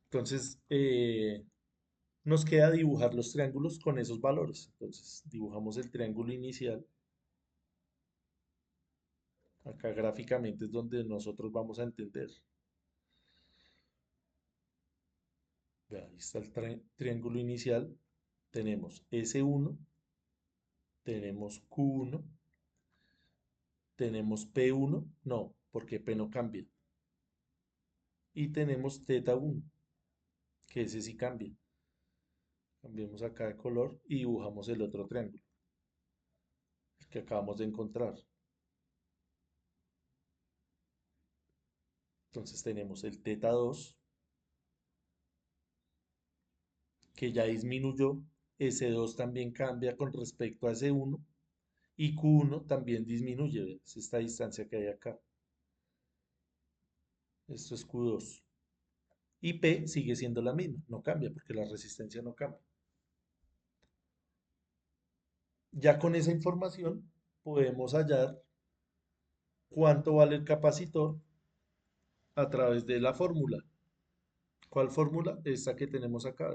Entonces, nos queda dibujar los triángulos con esos valores. Entonces, dibujamos el triángulo inicial. Acá gráficamente es donde nosotros vamos a entender. Vea, ahí está el triángulo inicial. Tenemos S1, tenemos Q1, tenemos P1, no, porque P no cambia. Y tenemos teta 1, que ese sí cambia. Cambiemos acá de color y dibujamos el otro triángulo, el que acabamos de encontrar. Entonces tenemos el teta 2, que ya disminuyó, S2 también cambia con respecto a S1 y Q1 también disminuye, es esta distancia que hay acá. Esto es Q2. Y P sigue siendo la misma, no cambia porque la resistencia no cambia. Ya con esa información podemos hallar cuánto vale el capacitor a través de la fórmula. ¿Cuál fórmula? Esta que tenemos acá.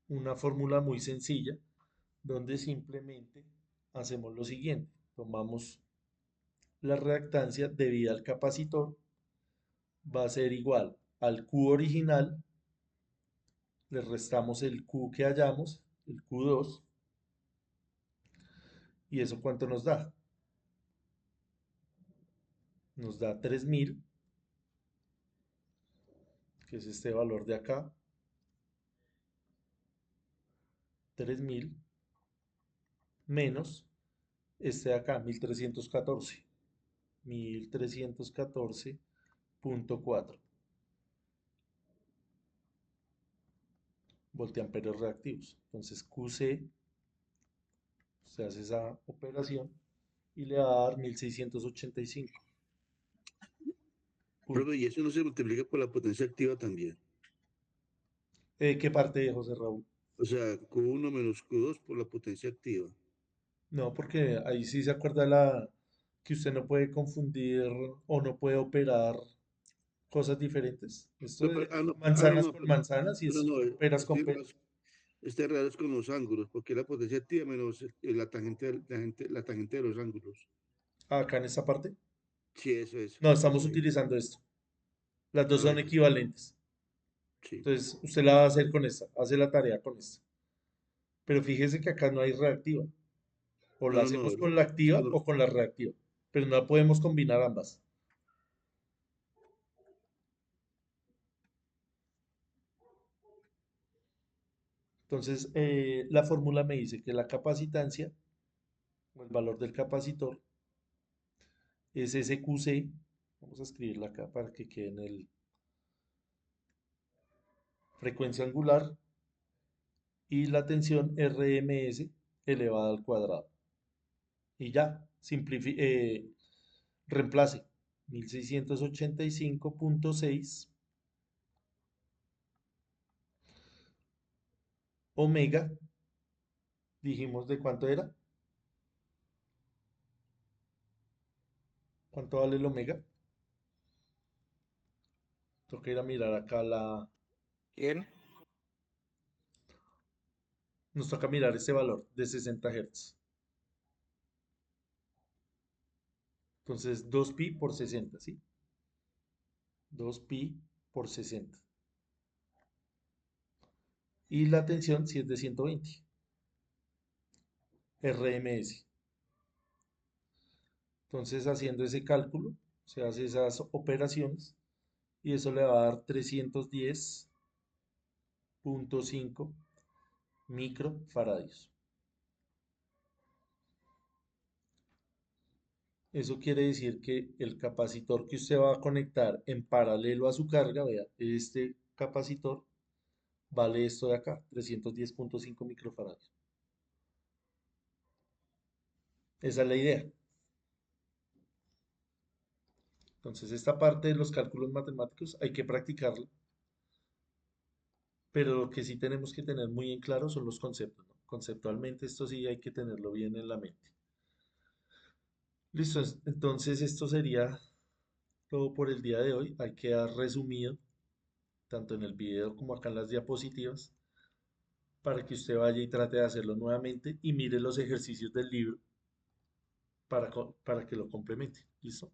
Una fórmula muy sencilla donde simplemente hacemos lo siguiente. Tomamos la reactancia debida al capacitor, va a ser igual al Q original, le restamos el Q que hallamos, el Q2, ¿y eso cuánto nos da? Nos da 3000, que es este valor de acá, 3000 menos este de acá, 1314, 1314.4 voltiamperes reactivos. Entonces QC, se hace esa operación y le va a dar 1685.
Profe, y eso no se multiplica por la potencia activa también.
¿Qué parte de José Raúl?
O sea, Q1 menos Q2 por la potencia activa.
No, porque ahí sí se acuerda que usted no puede confundir o no puede operar cosas diferentes. Esto
No, pero,
es
no,
manzanas
no,
con manzanas y
no,
es
no,
peras con peras.
este error es con los ángulos, porque la potencia activa menos la tangente de los ángulos.
Acá en esta parte.
Sí, eso.
No, estamos
Eso mismo.
utilizando esto. Las dos
Ah,
son
ya,
equivalentes.
sí.
Entonces, usted la va a hacer con esta, hace la tarea con esta. Pero fíjese que acá no hay reactiva. O la
No,
hacemos con la
es
activa
con
o con la reactiva. Pero no podemos combinar ambas. Entonces, la fórmula me dice que la capacitancia, o el valor del capacitor, es SQC. Vamos a escribirla acá para que quede en el frecuencia angular y la tensión RMS elevada al cuadrado. Y ya, reemplace 1685.6 omega, dijimos de cuánto era, cuánto vale el omega. Toca ir a mirar acá
¿Quién?
nos toca mirar este valor de 60 Hz. Entonces 2pi por 60, ¿sí? 2pi por 60. Y la tensión si es de 120 RMS. Entonces haciendo ese cálculo, se hace esas operaciones y eso le va a dar 310.5 microfaradios. Eso quiere decir que el capacitor que usted va a conectar en paralelo a su carga, vea, este capacitor vale esto de acá, 310.5 microfaradios. Esa es la idea. Entonces, esta parte de los cálculos matemáticos hay que practicarla, pero lo que sí tenemos que tener muy en claro son los conceptos, ¿no? Conceptualmente, esto sí hay que tenerlo bien en la mente. Listo, entonces esto sería todo por el día de hoy. Hay que dar resumido, tanto en el video como acá en las diapositivas, para que usted vaya y trate de hacerlo nuevamente y mire los ejercicios del libro para que lo complemente. ¿Listo?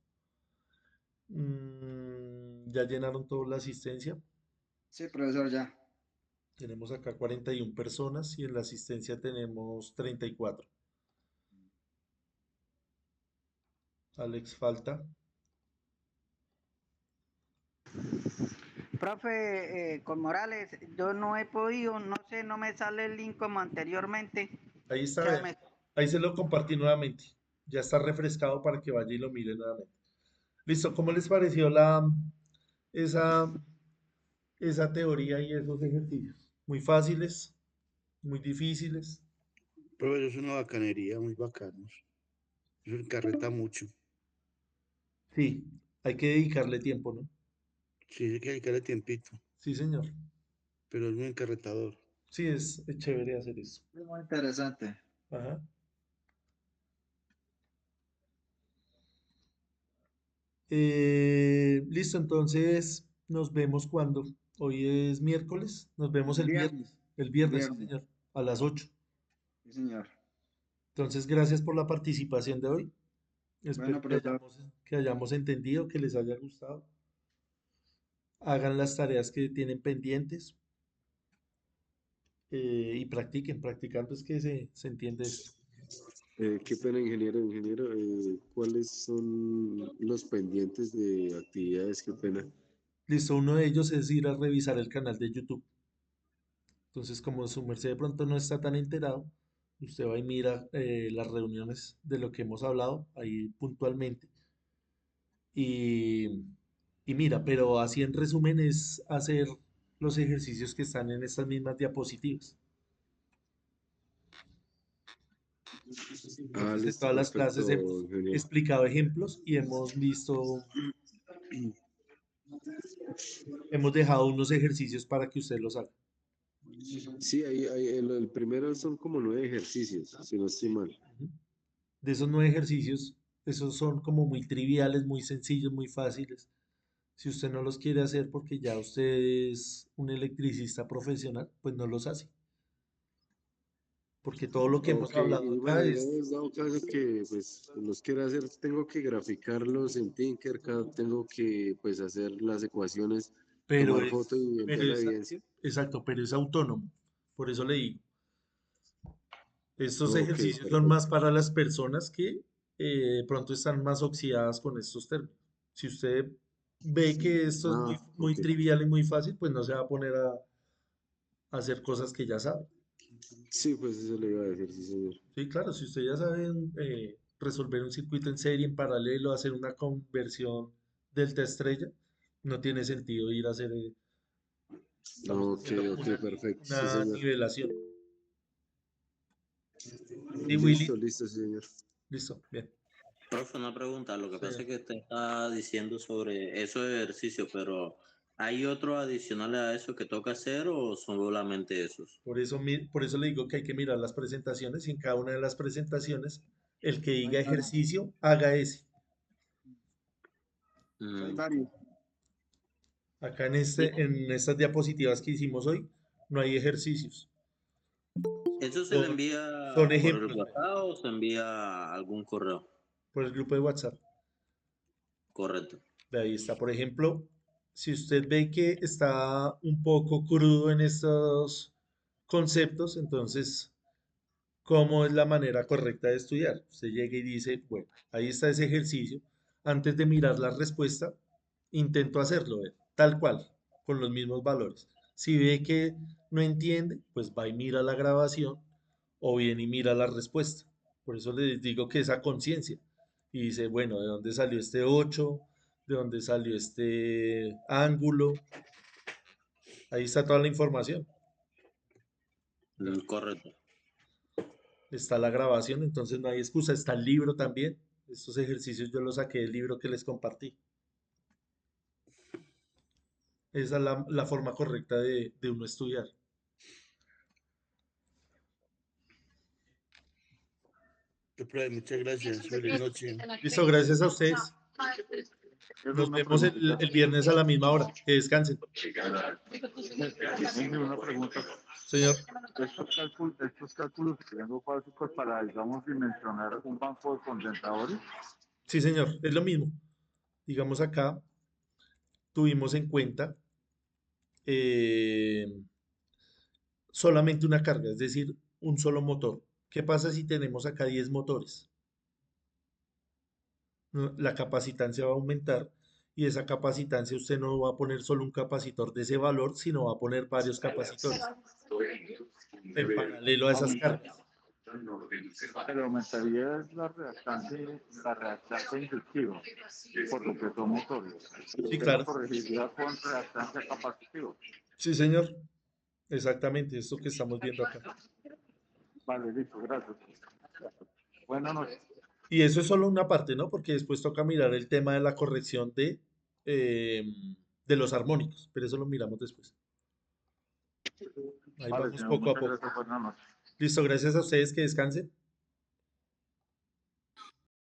¿Ya llenaron toda la asistencia?
Sí, profesor, ya.
Tenemos acá 41 personas y en la asistencia tenemos 34. Alex falta.
Profe, con Morales, yo no he podido, no sé, no me sale el link como anteriormente.
Ahí
O
está,
sea,
vea. Ahí se lo compartí nuevamente. Ya está refrescado para que vaya y lo mire nuevamente. Listo, ¿cómo les pareció esa, esa teoría y esos ejercicios? Muy fáciles, muy difíciles.
Profe, eso es una bacanería, muy bacanos. Eso encarreta mucho.
Sí, hay que dedicarle tiempo, ¿no?
Sí, hay que dedicarle tiempito,
Sí, señor.
pero es muy encarretador.
Sí, es chévere hacer eso.
Es muy interesante.
Ajá. Listo, entonces nos vemos cuando. Hoy es miércoles. Nos vemos el
Viernes.
viernes. El viernes, sí,
Viernes.
señor. A las 8.
Sí, señor.
Entonces, gracias por la participación de hoy.
Bueno,
Espero
profesor.
que hayamos entendido, que les haya gustado. Hagan las tareas que tienen pendientes y practiquen. Practicando es que se entiende esto.
Qué pena, ingeniero. ¿Cuáles son los pendientes de actividades? Qué pena.
Listo, uno de ellos es ir a revisar el canal de YouTube. Entonces, como su merced de pronto no está tan enterado, usted va y mira las reuniones de lo que hemos hablado ahí puntualmente. Y, y mira, pero así en resumen es hacer los ejercicios que están en estas mismas diapositivas.
Ah,
Entonces, en
listo,
todas las clases
perfecto,
hemos
ingeniero.
explicado ejemplos y hemos dejado unos ejercicios para que usted los haga.
Sí, el primero son como 9 ejercicios, si no estoy mal.
Ujú. De esos 9 ejercicios, esos son como muy triviales, muy sencillos, muy fáciles. Si usted no los quiere hacer porque ya usted es un electricista profesional, pues no los hace. Porque todo lo que hemos
Ok,
hablado
y bueno,
acá es,
digamos, dado caso que pues los quiero hacer, tengo que graficarlos en Tinkercad, tengo que pues hacer las ecuaciones,
pero
tomar foto
es,
y enviar
pero
la
es,
evidencia.
exacto, pero es autónomo. Por eso le digo, estos
Ok,
ejercicios son más
perfecto.
para las personas que de pronto están más oxidadas con estos términos. Si usted ve que esto es
Ah,
muy
ok.
trivial y muy fácil, pues no se va a poner a hacer cosas que ya sabe.
Sí, pues eso le iba a decir, sí, señor.
Sí, claro, si usted ya sabe resolver un circuito en serie, en paralelo, hacer una conversión delta estrella, no tiene sentido ir a hacer, estamos
Ok,
haciendo como
ok, perfecto, sí,
una
señor.
nivelación. Sí,
Listo,
Willy,
listo, sí, señor.
listo, bien.
Profe, una pregunta. Lo que pasa
Señor.
es que usted está diciendo sobre esos ejercicios, pero ¿hay otros adicionales a eso que toca hacer o son solamente esos?
Por eso le digo que hay que mirar las presentaciones y en cada una de las presentaciones, el que
Hay
diga
varios.
ejercicio, haga ese.
Hay
Mm,
varios.
Acá
y
en estas diapositivas que hicimos hoy, no hay ejercicios.
¿eso se le
Son, son
envía por el
ejemplos, ve,
WhatsApp o se envía a algún correo?
por el grupo de WhatsApp.
Correcto.
De ahí está, por ejemplo, si usted ve que está un poco crudo en estos conceptos, entonces, ¿cómo es la manera correcta de estudiar? Usted llega y dice, bueno, ahí está ese ejercicio. Antes de mirar la respuesta, intento hacerlo, tal cual, con los mismos valores. Si ve que no entiende, pues va y mira la grabación o bien y mira la respuesta. Por eso les digo que esa conciencia. Y dice, bueno, ¿de dónde salió este 8? ¿De dónde salió este ángulo? Ahí está toda la información. Ya.
Correcto.
Está la grabación, entonces no hay excusa. Está el libro también. Estos ejercicios yo los saqué del libro que les compartí. Esa es la forma correcta de uno estudiar.
Profe, muchas gracias. Feliz noche.
Listo, gracias a ustedes.
Es
Nos
una
vemos
preguntita.
el viernes a la misma hora. Que descansen.
Tengo una pregunta.
Señor.
Estos cálculos que tengo básicos para, digamos, dimensionar un banco de condensadores.
Sí, señor. Es lo mismo. Digamos acá, tuvimos en cuenta eh, solamente una carga, es decir, un solo motor. ¿Qué pasa si tenemos acá 10 motores? ¿No? La capacitancia va a aumentar y esa capacitancia usted no va a poner solo un capacitor de ese valor, sino va a poner varios capacitores en paralelo a esas cargas.
Pero aumentaría la reactancia inductiva por lo que son motores.
Sí,
La
claro.
corregibilidad con reactancia capacitiva.
Sí, señor. Exactamente, esto que estamos viendo acá.
Vale, listo, gracias. Buenas noches.
Y eso es solo una parte, ¿no? Porque después toca mirar el tema de la corrección de los armónicos, pero eso lo miramos después. Ahí
Vale,
vamos
señor,
poco a
muchas
poco.
gracias. Buenas noches.
Listo, gracias a ustedes, que descansen.